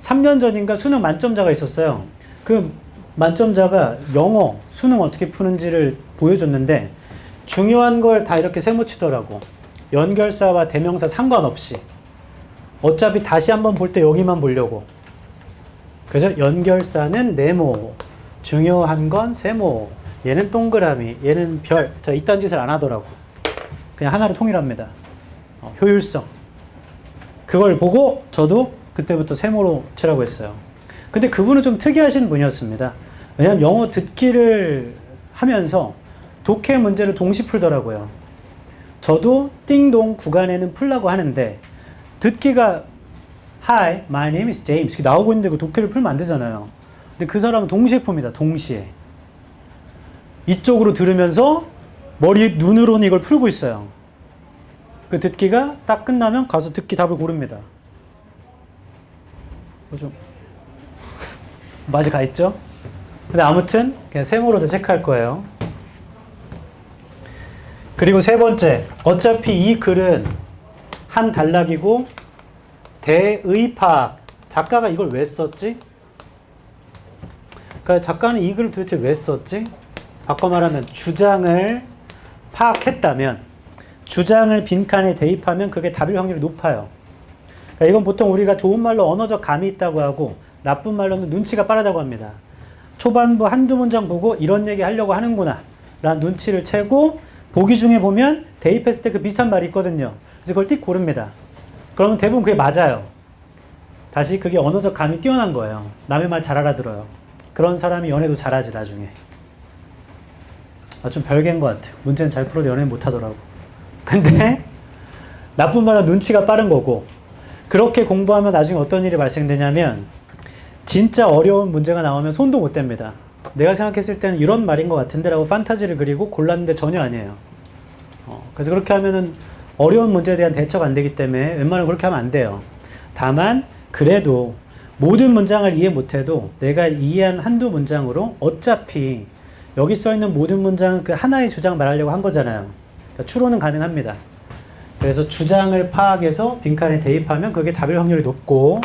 Speaker 1: 3년 전인가 수능 만점자가 있었어요. 그 만점자가 영어, 수능 어떻게 푸는지를 보여줬는데 중요한 걸 다 이렇게 세모 치더라고. 연결사와 대명사 상관없이. 어차피 다시 한번 볼 때 여기만 보려고. 그래서 연결사는 네모, 중요한 건 세모, 얘는 동그라미, 얘는 별. 자, 이딴 짓을 안 하더라고. 그냥 하나로 통일합니다. 효율성. 그걸 보고 저도 그때부터 세모로 치라고 했어요. 근데 그분은 좀 특이하신 분이었습니다. 왜냐면 영어 듣기를 하면서 독해 문제를 동시 풀더라고요. 저도 띵동 구간에는 풀라고 하는데 듣기가 Hi, my name is James 이렇게 나오고 있는데 그 독해를 풀면 안 되잖아요. 근데 그 사람은 동시에 풉니다. 동시에. 이쪽으로 들으면서 머리, 눈으로는 이걸 풀고 있어요. 그 듣기가 딱 끝나면 가서 듣기 답을 고릅니다. 좀 맛이 가 있죠? 근데 아무튼 그냥 세모로도 체크할 거예요. 그리고 세 번째, 어차피 이 글은 한 단락이고 대의파악. 작가가 이걸 왜 썼지? 그러니까 작가는 이 글을 도대체 왜 썼지? 바꿔 말하면 주장을 파악했다면, 주장을 빈칸에 대입하면 그게 답일 확률이 높아요. 그러니까 이건 보통 우리가 좋은 말로 언어적 감이 있다고 하고 나쁜 말로는 눈치가 빠르다고 합니다. 초반부 한두 문장 보고 이런 얘기 하려고 하는구나 라는 눈치를 채고 보기 중에 보면 대입했을 때 그 비슷한 말이 있거든요. 그래서 그걸 띡 고릅니다. 그러면 대부분 그게 맞아요. 다시 그게 언어적 감이 뛰어난 거예요. 남의 말 잘 알아들어요. 그런 사람이 연애도 잘하지 나중에. 좀 별개인 것 같아요. 문제는 잘 풀어도 연애 못하더라고. 근데 나쁜 말은 눈치가 빠른 거고, 그렇게 공부하면 나중에 어떤 일이 발생되냐면 진짜 어려운 문제가 나오면 손도 못 댑니다. 내가 생각했을 때는 이런 말인 것 같은데 라고 판타지를 그리고 골랐는데 전혀 아니에요. 그래서 그렇게 하면은 어려운 문제에 대한 대처가 안 되기 때문에 웬만하면 그렇게 하면 안 돼요. 다만 그래도 모든 문장을 이해 못해도 내가 이해한 한두 문장으로 어차피 여기 써있는 모든 문장은 그 하나의 주장 말하려고 한 거잖아요. 그러니까 추론은 가능합니다. 그래서 주장을 파악해서 빈칸에 대입하면 그게 답일 확률이 높고,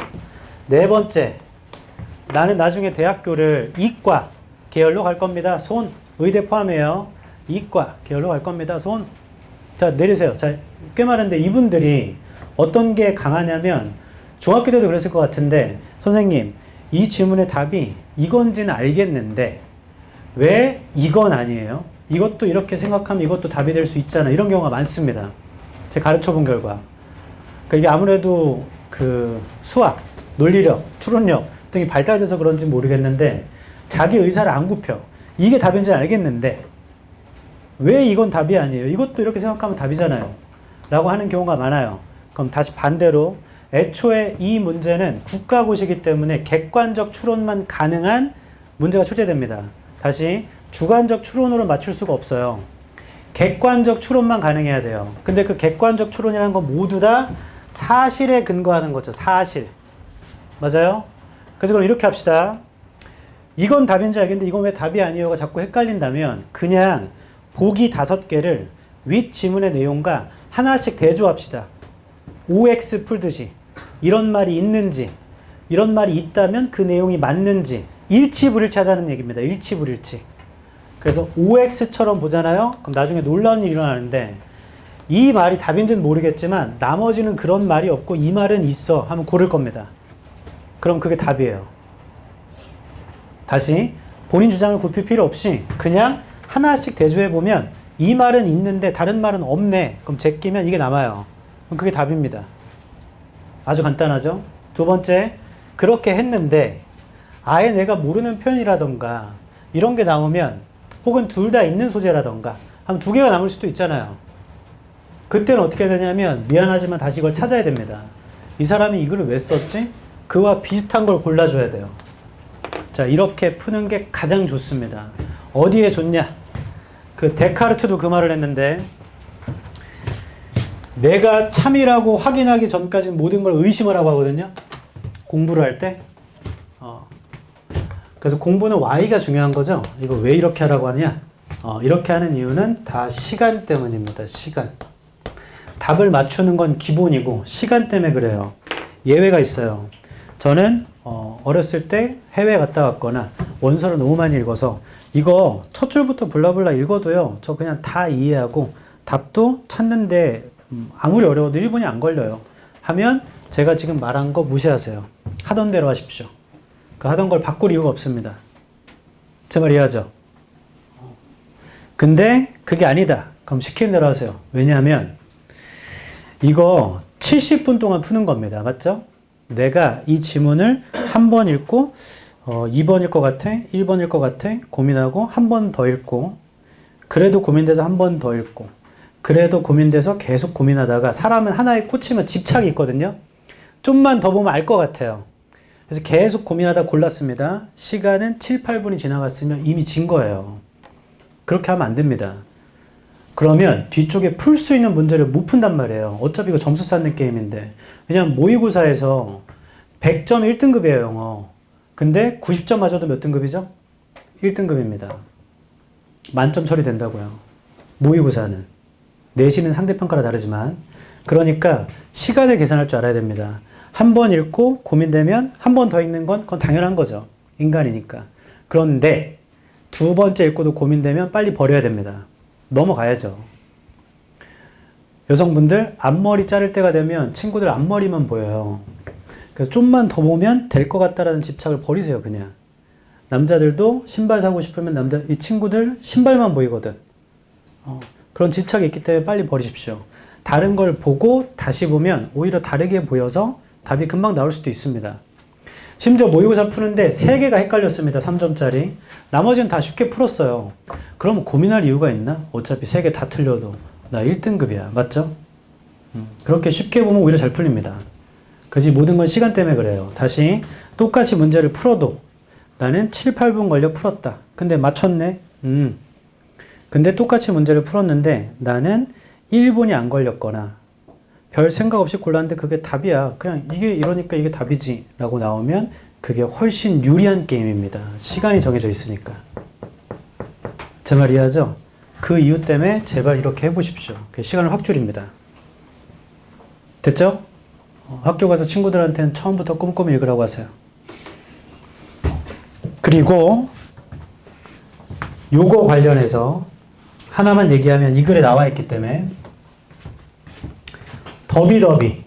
Speaker 1: 네 번째, 나는 나중에 대학교를 이과 계열로 갈 겁니다. 손. 의대 포함해요. 이과 계열로 갈 겁니다. 손. 자, 내리세요. 자, 꽤 많은데 이분들이 어떤 게 강하냐면 중학교 때도 그랬을 것 같은데, 선생님, 이 질문의 답이 이건지는 알겠는데 왜 이건 아니에요? 이것도 이렇게 생각하면 이것도 답이 될 수 있잖아. 이런 경우가 많습니다. 제가 가르쳐 본 결과. 그러니까 이게 아무래도 그 수학, 논리력, 추론력 등이 발달돼서 그런지 모르겠는데 자기 의사를 안 굽혀. 이게 답인지는 알겠는데 왜 이건 답이 아니에요? 이것도 이렇게 생각하면 답이잖아요. 라고 하는 경우가 많아요. 그럼 다시 반대로 애초에 이 문제는 국가고시이기 때문에 객관적 추론만 가능한 문제가 출제됩니다. 다시 주관적 추론으로 맞출 수가 없어요. 객관적 추론만 가능해야 돼요. 근데 그 객관적 추론이라는 건 모두 다 사실에 근거하는 거죠. 사실. 맞아요? 그래서 그럼 이렇게 합시다. 이건 답인지 알겠는데 이건 왜 답이 아니에요가 자꾸 헷갈린다면 그냥 보기 5개를 윗 지문의 내용과 하나씩 대조합시다. OX 풀듯이. 이런 말이 있는지, 이런 말이 있다면 그 내용이 맞는지 일치불일치 하자는 얘기입니다. 일치불일치. 그래서 OX처럼 보잖아요. 그럼 나중에 놀라운 일이 일어나는데 이 말이 답인지는 모르겠지만 나머지는 그런 말이 없고 이 말은 있어 하면 고를 겁니다. 그럼 그게 답이에요. 다시 본인 주장을 굽힐 필요 없이 그냥 하나씩 대조해보면 이 말은 있는데 다른 말은 없네. 그럼 제끼면 이게 남아요. 그럼 그게 답입니다. 아주 간단하죠? 두 번째, 그렇게 했는데 아예 내가 모르는 표현이라던가 이런 게 나오면 혹은 둘 다 있는 소재라던가 한 두 개가 남을 수도 있잖아요. 그때는 어떻게 되냐면 미안하지만 다시 이걸 찾아야 됩니다. 이 사람이 이걸 왜 썼지? 그와 비슷한 걸 골라줘야 돼요. 자, 이렇게 푸는 게 가장 좋습니다. 어디에 좋냐? 그 데카르트도 그 말을 했는데 내가 참이라고 확인하기 전까지는 모든 걸 의심을 하고 하거든요. 공부를 할 때. 그래서 공부는 Y가 중요한 거죠. 이거 왜 이렇게 하라고 하냐? 이렇게 하는 이유는 다 시간 때문입니다. 시간. 답을 맞추는 건 기본이고 시간 때문에 그래요. 예외가 있어요. 저는 어렸을 때 해외 갔다 왔거나 원서를 너무 많이 읽어서 이거 첫 줄부터 블라블라 읽어도요. 저 그냥 다 이해하고 답도 찾는데 아무리 어려워도 1분이 안 걸려요. 하면 제가 지금 말한 거 무시하세요. 하던 대로 하십시오. 그 하던 걸 바꿀 이유가 없습니다. 제 말 이해하죠? 근데 그게 아니다. 그럼 시키는 대로 하세요. 왜냐하면 이거 70분 동안 푸는 겁니다. 맞죠? 내가 이 지문을 한 번 읽고 2번일 것 같아, 1번일 것 같아 고민하고 한 번 더 읽고 그래도 고민돼서 한 번 더 읽고 그래도 고민돼서 계속 고민하다가 사람은 하나에 꽂히면 집착이 있거든요. 좀만 더 보면 알 것 같아요. 그래서 계속 고민하다 골랐습니다. 시간은 7, 8분이 지나갔으면 이미 진 거예요. 그렇게 하면 안 됩니다. 그러면 뒤쪽에 풀 수 있는 문제를 못 푼단 말이에요. 어차피 이거 점수 쌓는 게임인데. 왜냐면 모의고사에서 100점 1등급이에요, 영어. 근데 90점 맞아도 몇 등급이죠? 1등급입니다. 만점 처리된다고요. 모의고사는. 내신은 상대평가라 다르지만. 그러니까 시간을 계산할 줄 알아야 됩니다. 한 번 읽고 고민되면 한 번 더 읽는 건 그건 당연한 거죠. 인간이니까. 그런데 두 번째 읽고도 고민되면 빨리 버려야 됩니다. 넘어가야죠. 여성분들 앞머리 자를 때가 되면 친구들 앞머리만 보여요. 그래서 좀만 더 보면 될 것 같다라는 집착을 버리세요, 그냥. 남자들도 신발 사고 싶으면 이 친구들 신발만 보이거든. 그런 집착이 있기 때문에 빨리 버리십시오. 다른 걸 보고 다시 보면 오히려 다르게 보여서 답이 금방 나올 수도 있습니다. 심지어 모의고사 푸는데 3개가 헷갈렸습니다. 3점짜리. 나머지는 다 쉽게 풀었어요. 그럼 고민할 이유가 있나? 어차피 3개 다 틀려도 나 1등급이야. 맞죠? 그렇게 쉽게 보면 오히려 잘 풀립니다. 그래서 이 모든 건 시간 때문에 그래요. 다시 똑같이 문제를 풀어도 나는 7, 8분 걸려 풀었다. 근데 맞췄네? 근데 똑같이 문제를 풀었는데 나는 1분이 안 걸렸거나 별 생각 없이 골랐는데 그게 답이야. 그냥 이게 이러니까 이게 답이지 라고 나오면 그게 훨씬 유리한 게임입니다. 시간이 정해져 있으니까. 제 말 이해하죠? 그 이유 때문에 제발 이렇게 해보십시오. 시간을 확 줄입니다. 됐죠? 학교 가서 친구들한테는 처음부터 꼼꼼히 읽으라고 하세요. 그리고 요거 관련해서 하나만 얘기하면 이 글에 나와 있기 때문에 더비더비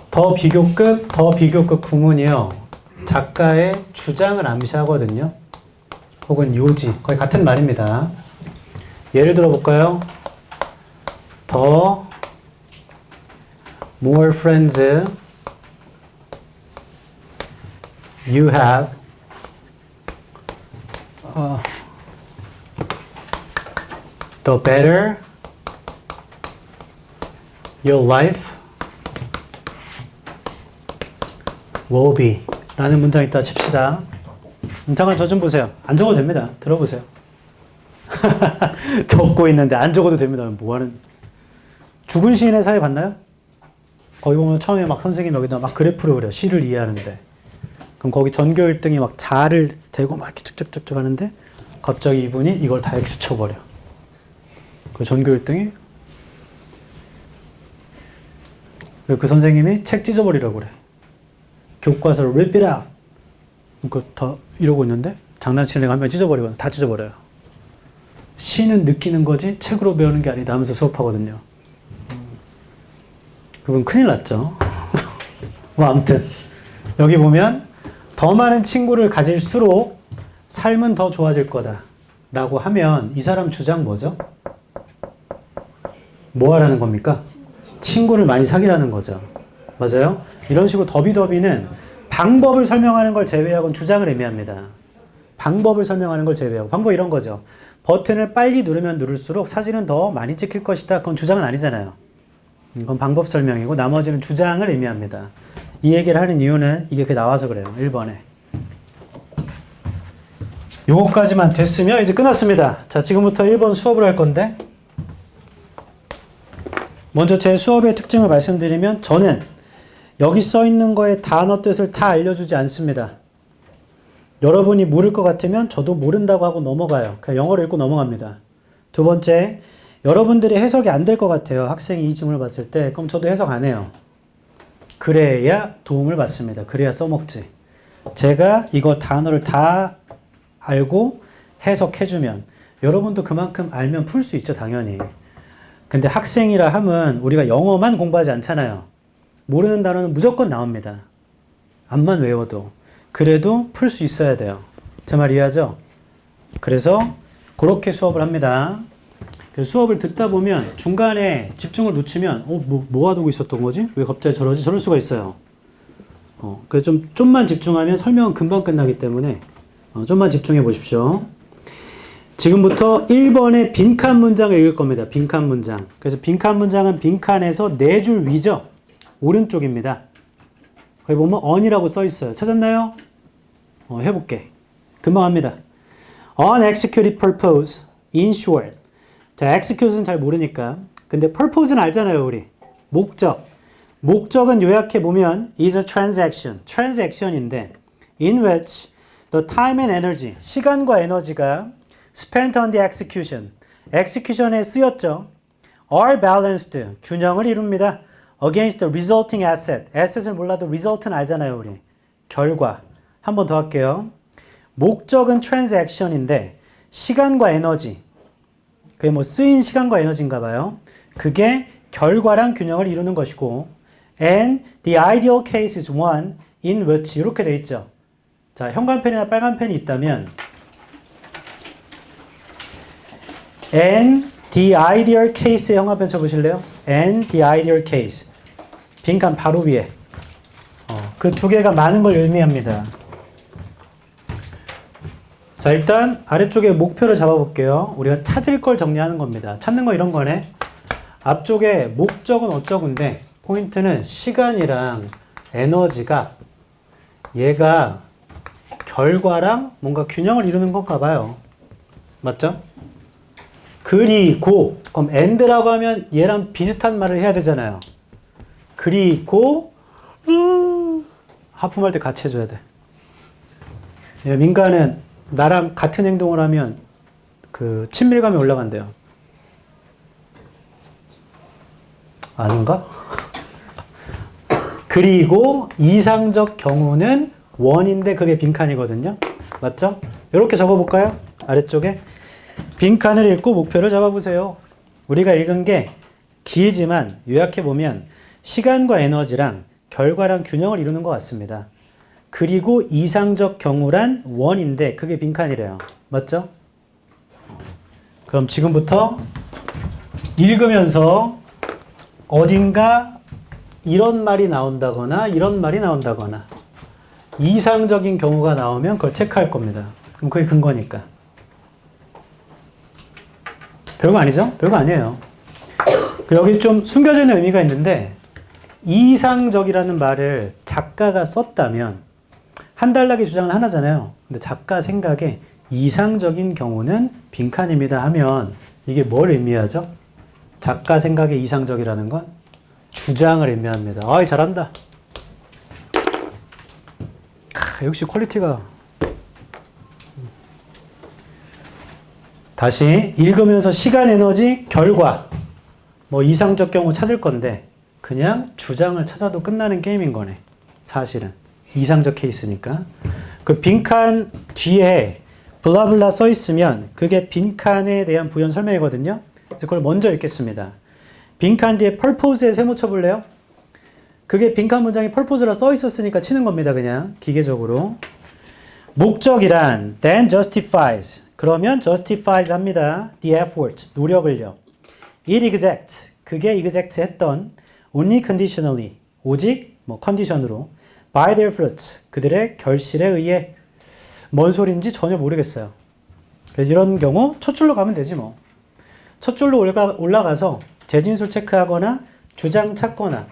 Speaker 1: 더 비교급 구문이요. 작가의 주장을 암시하거든요. 혹은 요지 거의 같은 말입니다. 예를 들어 볼까요? The more friends you have the better your life will be 라는 문장이 있다 칩시다. 잠깐 저 좀 보세요. 안 적어도 됩니다. 들어보세요. 적고 있는데 안 적어도 됩니다. 뭐하는 죽은 시인의 사회 봤나요? 거기 보면 처음에 막 선생님이 여기다 막 그래프를 그려. 시를 이해하는데. 그럼 거기 전교 1등이 막 자를 대고 막 이렇게 쭉쭉쭉쭉 하는데 갑자기 이분이 이걸 다 X 쳐버려. 그 전교 1등이 그 선생님이 책 찢어버리라고 그래. 교과서를 rip it out. 그거 다 이러고 있는데 장난치는 애가 한 명 찢어버리거든. 다 찢어버려요. 시는 느끼는 거지 책으로 배우는 게 아니다 하면서 수업하거든요. 그건 큰일 났죠. 뭐 아무튼 여기 보면 더 많은 친구를 가질수록 삶은 더 좋아질 거다 라고 하면 이 사람 주장 뭐죠? 뭐 하라는 겁니까? 친구를 많이 사귀라는 거죠. 맞아요? 이런 식으로 더비더비는 방법을 설명하는 걸 제외하고는 주장을 의미합니다. 방법을 설명하는 걸 제외하고. 방법 이런 거죠. 버튼을 빨리 누르면 누를수록 사진은 더 많이 찍힐 것이다. 그건 주장은 아니잖아요. 이건 방법 설명이고 나머지는 주장을 의미합니다. 이 얘기를 하는 이유는 이게 나와서 그래요. 1번에. 요거까지만 됐으면 이제 끝났습니다. 자, 지금부터 1번 수업을 할 건데 먼저 제 수업의 특징을 말씀드리면 저는 여기 써 있는 거의 단어 뜻을 다 알려주지 않습니다. 여러분이 모를 것 같으면 저도 모른다고 하고 넘어가요. 그냥 영어를 읽고 넘어갑니다. 두 번째, 여러분들이 해석이 안 될 것 같아요. 학생이 이 질문을 봤을 때. 그럼 저도 해석 안 해요. 그래야 도움을 받습니다. 그래야 써먹지. 제가 이거 단어를 다 알고 해석해주면 여러분도 그만큼 알면 풀 수 있죠. 당연히. 근데 학생이라 함은 우리가 영어만 공부하지 않잖아요. 모르는 단어는 무조건 나옵니다. 암만 외워도. 그래도 풀 수 있어야 돼요. 제 말 이해하죠? 그래서 그렇게 수업을 합니다. 수업을 듣다 보면 중간에 집중을 놓치면 뭐 하고 있었던 거지? 왜 갑자기 저러지? 저럴 수가 있어요. 그래서 좀만 집중하면 설명은 금방 끝나기 때문에 좀만 집중해 보십시오. 지금부터 1번의 빈칸 문장을 읽을 겁니다. 빈칸 문장. 그래서 빈칸 문장은 빈칸에서 4줄 위죠? 오른쪽입니다. 거기 보면 on이라고 써 있어요. 찾았나요? 해볼게. 금방 합니다. Unexecuted purpose, in short. 자, execute는 잘 모르니까. 근데 purpose는 알잖아요, 우리. 목적. 목적은 요약해보면 is a transaction. transaction인데 in which the time and energy, 시간과 에너지가 spent on the execution, execution에 쓰였죠. are balanced, 균형을 이룹니다. against the resulting asset. asset을 몰라도 result는 알잖아요, 우리. 결과. 한 번 더 할게요. 목적은 transaction인데 시간과 에너지, 그게 뭐 쓰인 시간과 에너지인가 봐요. 그게 결과랑 균형을 이루는 것이고 and the ideal case is one in which 이렇게 돼 있죠. 자, 형광펜이나 빨간펜이 있다면 and the ideal case의 형광펜 쳐보실래요? and the ideal case. 빈칸 바로 위에. 그 두 개가 많은 걸 의미합니다. 자, 일단 아래쪽에 목표를 잡아볼게요. 우리가 찾을 걸 정리하는 겁니다. 찾는 거 이런 거네. 앞쪽에 목적은 어쩌군데 포인트는 시간이랑 에너지가 얘가 결과랑 뭔가 균형을 이루는 건가 봐요. 맞죠? 그리고 그럼 and라고 하면 얘랑 비슷한 말을 해야 되잖아요. 그리고 하품할 때 같이 해줘야 돼. 민가는 나랑 같은 행동을 하면 그 친밀감이 올라간대요. 아닌가? 그리고 이상적 경우는 원인데 그게 빈칸이거든요. 맞죠? 이렇게 적어볼까요? 아래쪽에 빈칸을 읽고 목표를 잡아보세요. 우리가 읽은 게 길지만 요약해보면 시간과 에너지랑 결과랑 균형을 이루는 것 같습니다. 그리고 이상적 경우란 원인데 그게 빈칸이래요. 맞죠? 그럼 지금부터 읽으면서 어딘가 이런 말이 나온다거나 이런 말이 나온다거나 이상적인 경우가 나오면 그걸 체크할 겁니다. 그럼 그게 근거니까. 별거 아니죠? 별거 아니에요. 여기 좀 숨겨져 있는 의미가 있는데 이상적이라는 말을 작가가 썼다면 한 단락의 주장은 하나잖아요. 근데 작가 생각에 이상적인 경우는 빈칸입니다 하면 이게 뭘 의미하죠? 작가 생각에 이상적이라는 건 주장을 의미합니다. 아이, 잘한다. 역시 퀄리티가. 다시 읽으면서 시간, 에너지, 결과 뭐 이상적 경우 찾을 건데 그냥 주장을 찾아도 끝나는 게임인 거네. 사실은. 이상적 케이스니까. 그 빈칸 뒤에 블라블라 써 있으면 그게 빈칸에 대한 부연 설명이거든요. 그래서 그걸 먼저 읽겠습니다. 빈칸 뒤에 purpose에 세모 쳐볼래요? 그게 빈칸 문장에 purpose라 써 있었으니까 치는 겁니다. 그냥 기계적으로. 목적이란 then justifies. 그러면 justifies 합니다. the efforts. 노력을요. it exact. 그게 exact 했던 only conditionally, 오직 뭐 컨디션으로 by their fruits, 그들의 결실에 의해. 뭔 소린지 전혀 모르겠어요. 그래서 이런 경우 첫 줄로 가면 되지 뭐. 첫 줄로 올라가서 재진술 체크하거나 주장 찾거나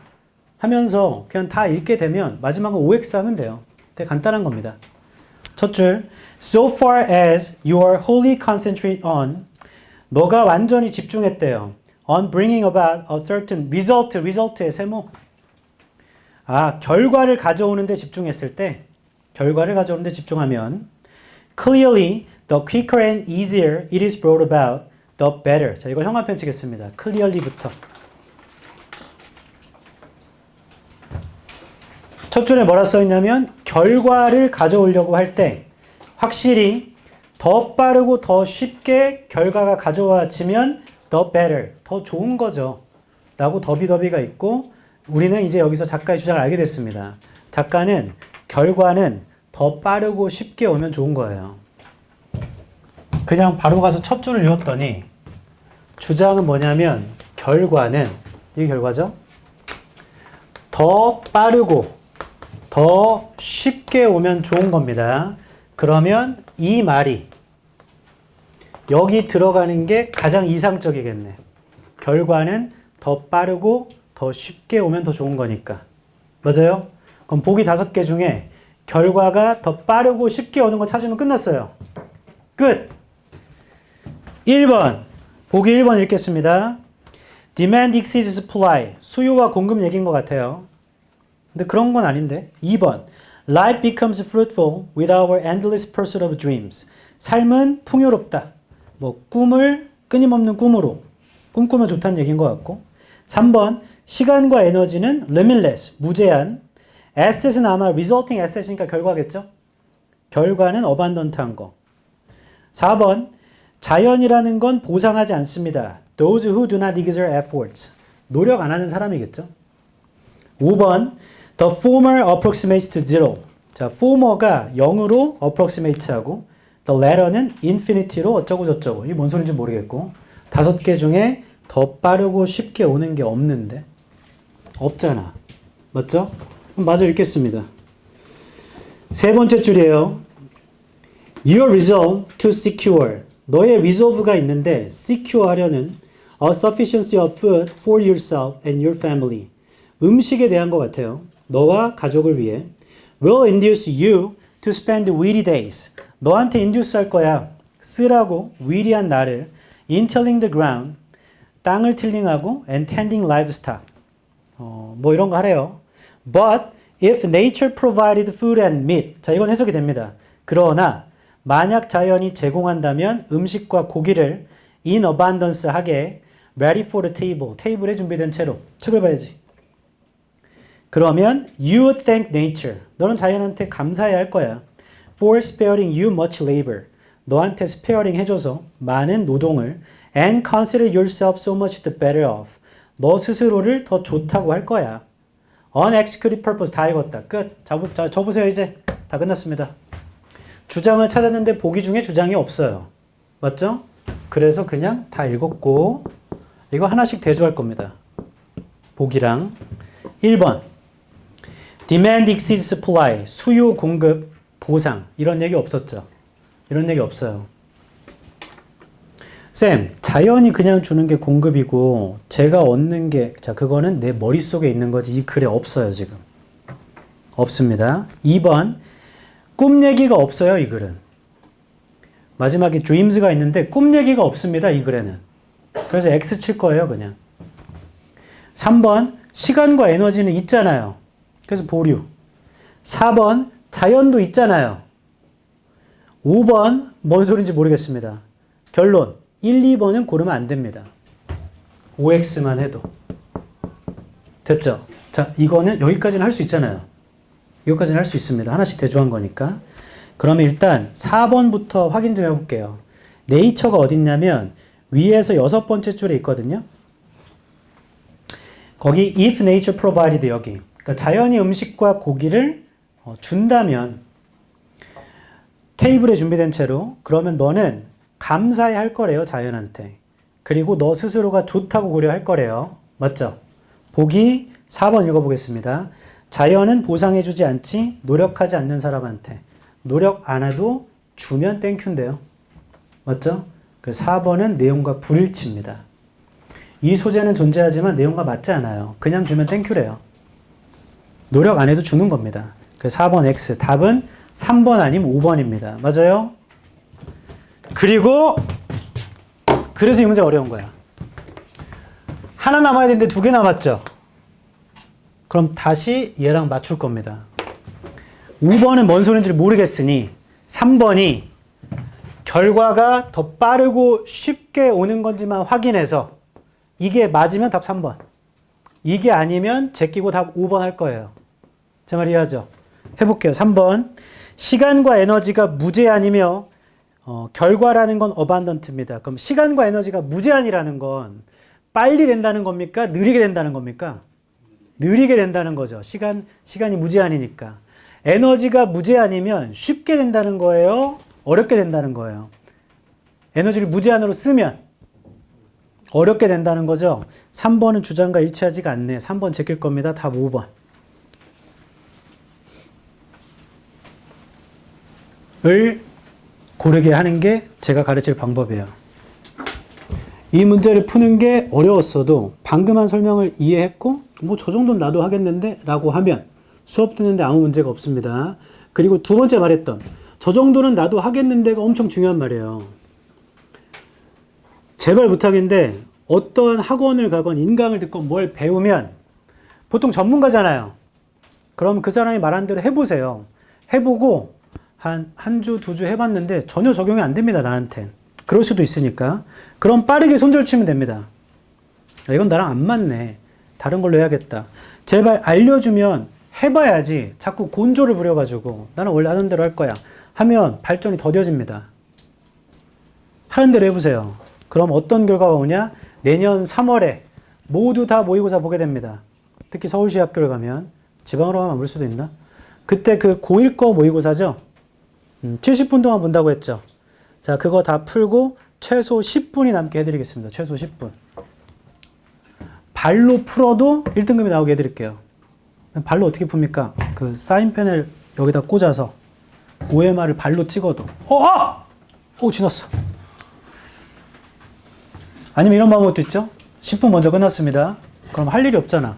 Speaker 1: 하면서 그냥 다 읽게 되면 마지막은 OX 하면 돼요. 되게 간단한 겁니다. 첫 줄, so far as you are wholly concentrated on, 너가 완전히 집중했대요. on bringing about a certain result, result의 세모. 아, 결과를 가져오는데 집중했을 때, 결과를 가져오는데 집중하면 clearly, the quicker and easier it is brought about, the better. 자, 이걸 형광펜 치겠습니다. clearly부터. 첫 줄에 뭐라 써있냐면 결과를 가져오려고 할 때 확실히 더 빠르고 더 쉽게 결과가 가져와지면 the better, 더 좋은 거죠. 라고 더비더비가 있고 우리는 이제 여기서 작가의 주장을 알게 됐습니다. 작가는 결과는 더 빠르고 쉽게 오면 좋은 거예요. 그냥 바로 가서 첫 줄을 읽었더니 주장은 뭐냐면 결과는, 이게 결과죠? 더 빠르고 더 쉽게 오면 좋은 겁니다. 그러면 이 말이 여기 들어가는 게 가장 이상적이겠네. 결과는 더 빠르고 더 쉽게 오면 더 좋은 거니까. 맞아요? 그럼 보기 5개 중에 결과가 더 빠르고 쉽게 오는 거 찾으면 끝났어요. 끝! 1번. 보기 1번 읽겠습니다. Demand exceeds supply. 수요와 공급 얘기인 것 같아요. 근데 그런 건 아닌데. 2번. Life becomes fruitful with our endless pursuit of dreams. 삶은 풍요롭다. 뭐 꿈을 끊임없는 꿈으로 꿈꾸면 좋다는 얘기인 것 같고. 3번. 시간과 에너지는 limitless, 무제한. asset은 아마 resulting asset이니까 결과겠죠? 결과는 abundant한 거. 4번. 자연이라는 건 보상하지 않습니다. Those who do not exert efforts. 노력 안 하는 사람이겠죠? 5번. The former approximates to zero. 자, former가 0으로 approximates하고 the latter는 infinity로 어쩌고 저쩌고. 이게 뭔 소리인지 모르겠고. 5개 중에 더 빠르고 쉽게 오는 게 없는데. 없잖아. 맞죠? 마저 읽겠습니다. 세 번째 줄이에요. Your resolve to secure. 너의 resolve가 있는데 secure 하려는 a sufficiency of food for yourself and your family. 음식에 대한 것 같아요. 너와 가족을 위해. will induce you to spend weary days. 너한테 induce 할 거야. 쓰라고 weary한 나를 in tilling the ground. 땅을 틸링하고 and tending livestock. 뭐 이런 거 하래요. But if nature provided food and meat. 자, 이건 해석이 됩니다. 그러나 만약 자연이 제공한다면 음식과 고기를 in abundance 하게 ready for the table. 테이블에 준비된 채로. 책을 봐야지. 그러면 you would thank nature. 너는 자연한테 감사해야 할 거야. For sparing you much labor. 너한테 sparing 해줘서 많은 노동을 and consider yourself so much the better off. 너 스스로를 더 좋다고 할 거야. Unexecuted purpose 다 읽었다. 끝. 자, 접으세요 이제. 다 끝났습니다. 주장을 찾았는데 보기 중에 주장이 없어요. 맞죠? 그래서 그냥 다 읽었고 이거 하나씩 대조할 겁니다. 보기랑 1번 Demand exceeds supply. 수요, 공급, 보상. 이런 얘기 없었죠? 이런 얘기 없어요. 쌤, 자연이 그냥 주는 게 공급이고 제가 얻는 게, 자, 그거는 내 머릿속에 있는 거지 이 글에 없어요, 지금. 없습니다. 2번, 꿈 얘기가 없어요, 이 글은. 마지막에 dreams가 있는데 꿈 얘기가 없습니다, 이 글에는. 그래서 X 칠 거예요, 그냥. 3번, 시간과 에너지는 있잖아요. 그래서 보류. 4번, 자연도 있잖아요. 5번, 뭔 소린지 모르겠습니다. 결론. 1, 2번은 고르면 안 됩니다. OX만 해도. 됐죠? 자, 이거는 여기까지는 할 수 있잖아요. 여기까지는 할 수 있습니다. 하나씩 대조한 거니까. 그러면 일단 4번부터 확인 좀 해볼게요. 네이처가 어딨냐면 위에서 6번째 줄에 있거든요. 거기 if nature provided 여기. 그러니까 자연이 음식과 고기를 준다면 테이블에 준비된 채로 그러면 너는 감사해 할 거래요, 자연한테. 그리고 너 스스로가 좋다고 고려할 거래요. 맞죠? 보기 4번 읽어보겠습니다. 자연은 보상해주지 않지 노력하지 않는 사람한테. 노력 안 해도 주면 땡큐인데요. 맞죠? 그 4번은 내용과 불일치입니다. 이 소재는 존재하지만 내용과 맞지 않아요. 그냥 주면 땡큐래요. 노력 안 해도 주는 겁니다. 그 4번 X. 답은 3번 아니면 5번입니다. 맞아요? 그리고 그래서 이 문제 어려운 거야. 하나 남아야 되는데 2개 남았죠? 그럼 다시 얘랑 맞출 겁니다. 5번은 뭔 소리인지 모르겠으니 3번이 결과가 더 빠르고 쉽게 오는 건지만 확인해서 이게 맞으면 답 3번. 이게 아니면 제끼고 답 5번 할 거예요. 제 말 이해하죠? 해볼게요. 3번. 시간과 에너지가 무제한이며 결과라는 건 어반던트입니다. 그럼 시간과 에너지가 무제한이라는 건 빨리 된다는 겁니까? 느리게 된다는 겁니까? 느리게 된다는 거죠. 시간이 무제한이니까. 에너지가 무제한이면 쉽게 된다는 거예요? 어렵게 된다는 거예요? 에너지를 무제한으로 쓰면 어렵게 된다는 거죠. 3번은 주장과 일치하지가 않네. 3번 제낄 겁니다. 답 5번. 을 고르게 하는 게 제가 가르칠 방법이에요. 이 문제를 푸는 게 어려웠어도 방금 한 설명을 이해했고 뭐 저 정도는 나도 하겠는데 라고 하면 수업 듣는데 아무 문제가 없습니다. 그리고 두 번째 말했던 저 정도는 나도 하겠는데가 엄청 중요한 말이에요. 제발 부탁인데 어떤 학원을 가건 인강을 듣건 뭘 배우면 보통 전문가잖아요. 그럼 그 사람이 말한 대로 해보세요. 해보고 한 주, 2주 해봤는데 전혀 적용이 안 됩니다, 나한텐. 그럴 수도 있으니까. 그럼 빠르게 손절치면 됩니다. 이건 나랑 안 맞네. 다른 걸로 해야겠다. 제발 알려주면 해봐야지. 자꾸 곤조를 부려가지고 나는 원래 하는 대로 할 거야. 하면 발전이 더뎌집니다. 하는 대로 해보세요. 그럼 어떤 결과가 오냐? 내년 3월에 모두 다 모의고사 보게 됩니다. 특히 서울시 학교를 가면. 지방으로 가면 안 볼 수도 있나? 그때 그 고1 거 모의고사죠? 70분 동안 본다고 했죠? 자, 그거 다 풀고 최소 10분이 남게 해드리겠습니다. 최소 10분. 발로 풀어도 1등급이 나오게 해드릴게요. 발로 어떻게 풉니까? 그 사인펜을 여기다 꽂아서 OMR을 발로 찍어도 지났어. 아니면 이런 방법도 있죠? 10분 먼저 끝났습니다. 그럼 할 일이 없잖아.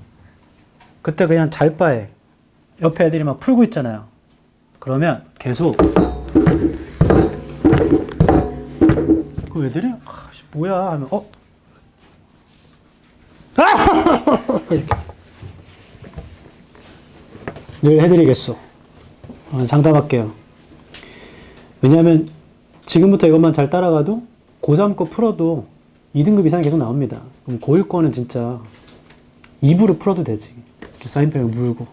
Speaker 1: 그때 그냥 잘 바에 옆에 애들이 막 풀고 있잖아요. 그러면 계속 그 애들이 뭐야 하면 이렇게 늘 해드리겠소. 장담할게요. 왜냐하면 지금부터 이것만 잘 따라가도 고3 거 풀어도 2등급 이상이 계속 나옵니다. 그럼 고1 거는 진짜 입으로 풀어도 되지. 이렇게 사인펜을 물고.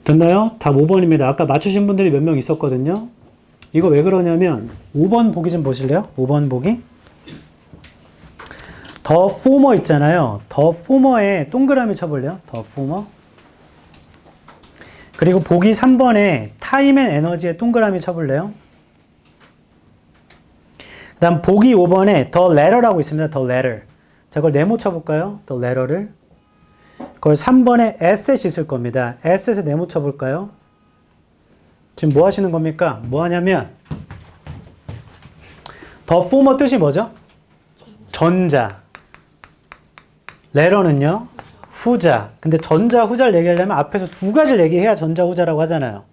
Speaker 1: 됐나요? 답 5번입니다. 아까 맞추신 분들이 몇 명 있었거든요. 이거 왜 그러냐면 5번 보기 좀 보실래요? 5번 보기. 더 포머 있잖아요. 더 포머에 동그라미 쳐볼래요? 더 포머. 그리고 보기 3번에 타임 앤 에너지에 동그라미 쳐볼래요? 그 다음 보기 5번에 더 letter라고 있습니다. 더 letter. 자, 그걸 네모 쳐볼까요? 더 letter를. 그걸 3번에 asset이 있을 겁니다. asset에 네모 쳐볼까요? 지금 뭐 하시는 겁니까? 뭐 하냐면 더 former 뜻이 뭐죠? 전자. letter는요? 후자. 근데 전자, 후자를 얘기하려면 앞에서 두 가지를 얘기해야 전자, 후자라고 하잖아요.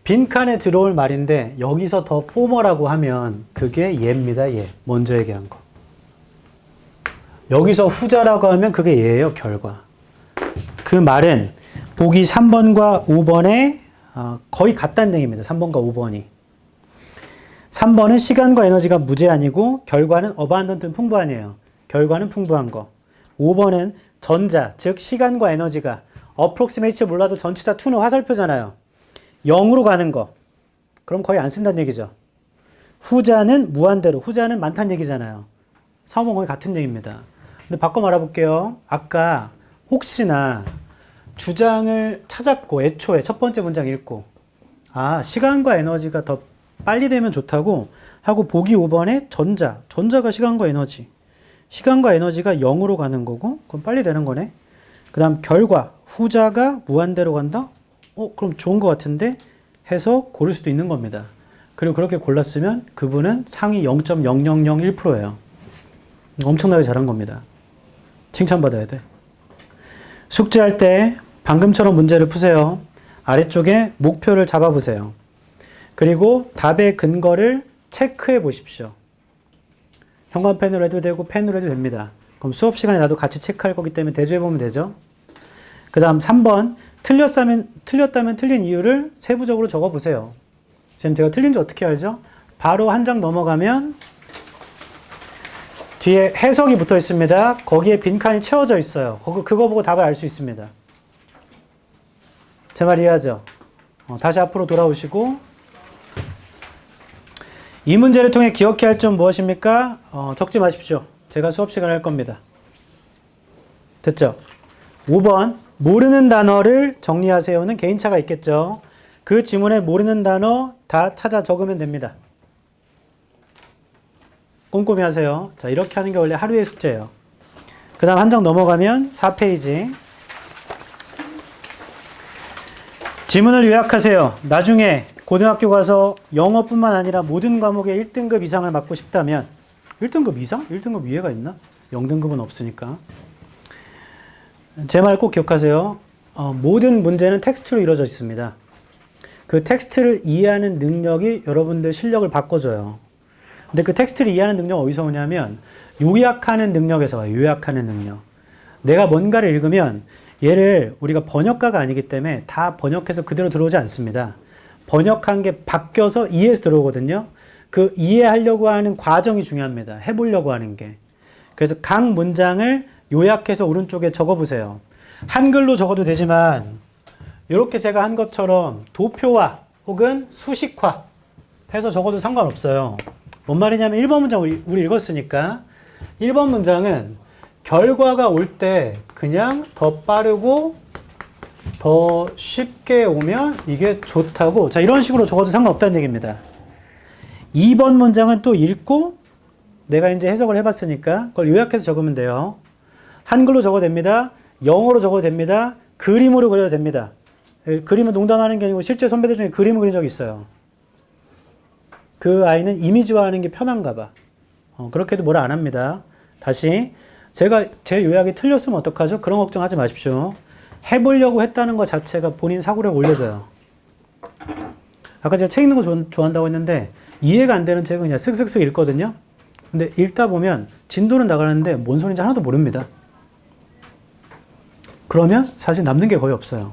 Speaker 1: 빈칸에 들어올 말인데 여기서 더 former라고 하면 그게 얘입니다. 얘. 먼저 얘기한 거. 여기서 후자라고 하면 그게 얘예요. 결과. 그 말은 보기 3번과 5번에 거의 같다는 얘기입니다. 3번과 5번이. 3번은 시간과 에너지가 무제한이고 결과는 어바운던트 풍부한이에요. 결과는 풍부한 거. 5번은 전자, 즉 시간과 에너지가 approximate를 몰라도 전치사 to는 화살표잖아요. 0으로 가는 거. 그럼 거의 안 쓴다는 얘기죠. 후자는 무한대로, 후자는 많다는 얘기잖아요. 3번 거의 같은 얘기입니다. 근데 바꿔 말해볼게요. 아까 혹시나 주장을 찾았고 애초에 첫 번째 문장 읽고 시간과 에너지가 더 빨리 되면 좋다고 하고 보기 5번에 전자. 전자가 시간과 에너지. 시간과 에너지가 0으로 가는 거고 그럼 빨리 되는 거네. 그 다음 결과. 후자가 무한대로 간다? 그럼 좋은 것 같은데 해서 고를 수도 있는 겁니다. 그리고 그렇게 골랐으면 그분은 상위 0.0001%예요. 엄청나게 잘한 겁니다. 칭찬받아야 돼. 숙제할 때 방금처럼 문제를 푸세요. 아래쪽에 목표를 잡아보세요. 그리고 답의 근거를 체크해 보십시오. 형광펜으로 해도 되고 펜으로 해도 됩니다. 그럼 수업 시간에 나도 같이 체크할 거기 때문에 대조해 보면 되죠. 그 다음 3번 틀렸다면 틀린 이유를 세부적으로 적어보세요. 지금 제가 틀린지 어떻게 알죠? 바로 한 장 넘어가면 뒤에 해석이 붙어 있습니다. 거기에 빈칸이 채워져 있어요. 그거 보고 답을 알 수 있습니다. 제 말 이해하죠? 다시 앞으로 돌아오시고 이 문제를 통해 기억해야 할 점 무엇입니까? 적지 마십시오. 제가 수업 시간에 할 겁니다. 됐죠? 5번 모르는 단어를 정리하세요는 개인차가 있겠죠. 그 지문에 모르는 단어 다 찾아 적으면 됩니다. 꼼꼼히 하세요. 자, 이렇게 하는 게 원래 하루의 숙제예요. 그 다음 한 장 넘어가면 4페이지. 지문을 요약하세요. 나중에 고등학교 가서 영어뿐만 아니라 모든 과목에 1등급 이상을 맞고 싶다면 1등급 이상? 1등급 위에가 있나? 0등급은 없으니까. 제 말 꼭 기억하세요. 모든 문제는 텍스트로 이루어져 있습니다. 그 텍스트를 이해하는 능력이 여러분들 실력을 바꿔줘요. 근데 그 텍스트를 이해하는 능력은 어디서 오냐면 요약하는 능력에서 와요. 요약하는 능력. 내가 뭔가를 읽으면 얘를 우리가 번역가가 아니기 때문에 다 번역해서 그대로 들어오지 않습니다. 번역한 게 바뀌어서 이해해서 들어오거든요. 그 이해하려고 하는 과정이 중요합니다. 해보려고 하는 게. 그래서 각 문장을 요약해서 오른쪽에 적어보세요. 한글로 적어도 되지만 이렇게 제가 한 것처럼 도표화 혹은 수식화 해서 적어도 상관없어요. 뭔 말이냐면 1번 문장 우리 읽었으니까 1번 문장은 결과가 올 때 그냥 더 빠르고 더 쉽게 오면 이게 좋다고 자 이런 식으로 적어도 상관없다는 얘기입니다. 2번 문장은 또 읽고 내가 이제 해석을 해봤으니까 그걸 요약해서 적으면 돼요. 한글로 적어도 됩니다. 영어로 적어도 됩니다. 그림으로 그려도 됩니다. 그림은 농담하는 게 아니고 실제 선배들 중에 그림을 그린 적이 있어요. 그 아이는 이미지화하는 게 편한가 봐. 그렇게 해도 뭐라 안 합니다. 다시 제가 제 요약이 틀렸으면 어떡하죠? 그런 걱정하지 마십시오. 해보려고 했다는 것 자체가 본인 사고력을 올려줘요. 아까 제가 책 읽는 거 좋아한다고 했는데 이해가 안 되는 책은 그냥 쓱쓱쓱 읽거든요. 근데 읽다 보면 진도는 나가는데 뭔 소리인지 하나도 모릅니다. 그러면 사실 남는 게 거의 없어요.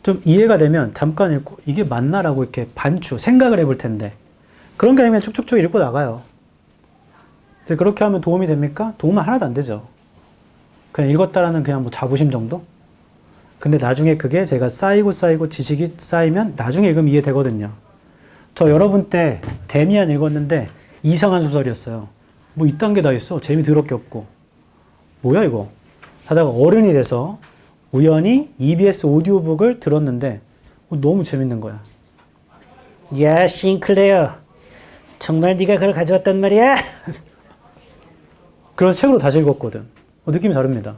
Speaker 1: 좀 이해가 되면 잠깐 읽고 이게 맞나라고 이렇게 생각을 해볼 텐데 그런 게 아니면 쭉쭉쭉 읽고 나가요. 그렇게 하면 도움이 됩니까? 도움은 하나도 안 되죠. 그냥 읽었다라는 그냥 뭐 자부심 정도? 근데 나중에 그게 제가 쌓이고 지식이 쌓이면 나중에 읽으면 이해되거든요. 저 여러분 때 데미안 읽었는데 이상한 소설이었어요. 뭐 이딴 게 다 있어. 재미 더럽게 없고. 뭐야 이거? 하다가 어른이 돼서 우연히 EBS 오디오북을 들었는데 너무 재밌는 거야. 야 싱클레어 정말 네가 그걸 가져왔단 말이야? 그래서 책으로 다시 읽었거든. 느낌이 다릅니다.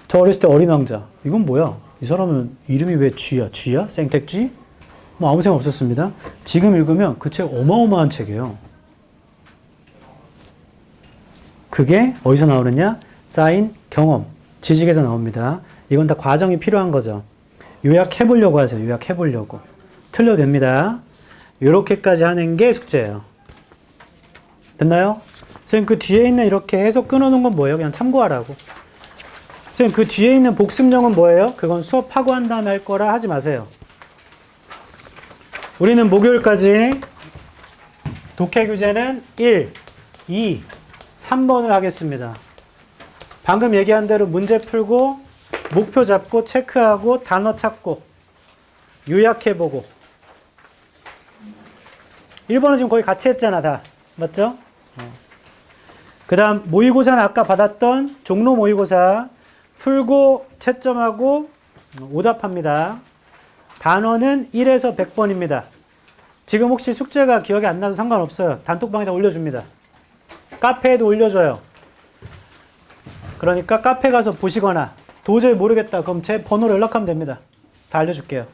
Speaker 1: 저 어렸을 때 어린 왕자. 이건 뭐야? 이 사람은 이름이 왜 쥐야? 쥐야? 생택쥐? 뭐 아무 생각 없었습니다. 지금 읽으면 그 책 어마어마한 책이에요. 그게 어디서 나오느냐? 쌓인 경험, 지식에서 나옵니다. 이건 다 과정이 필요한 거죠. 요약해보려고 하세요. 요약해보려고. 틀려도 됩니다. 요렇게까지 하는 게 숙제예요. 됐나요? 선생님 그 뒤에 있는 이렇게 해서 끊어놓은 건 뭐예요? 그냥 참고하라고. 선생님 그 뒤에 있는 복습령은 뭐예요? 그건 수업하고 한 다음에 할 거라 하지 마세요. 우리는 목요일까지 독해 교재는 1, 2, 3번을 하겠습니다. 방금 얘기한 대로 문제 풀고 목표 잡고 체크하고 단어 찾고 요약해보고 1번은 지금 거의 같이 했잖아 다. 맞죠? 그 다음 모의고사는 아까 받았던 종로 모의고사 풀고 채점하고 오답합니다. 단어는 1에서 100번입니다. 지금 혹시 숙제가 기억이 안 나도 상관없어요. 단톡방에다 올려줍니다. 카페에도 올려줘요. 그러니까 카페 가서 보시거나 도저히 모르겠다. 그럼 제 번호로 연락하면 됩니다. 다 알려줄게요.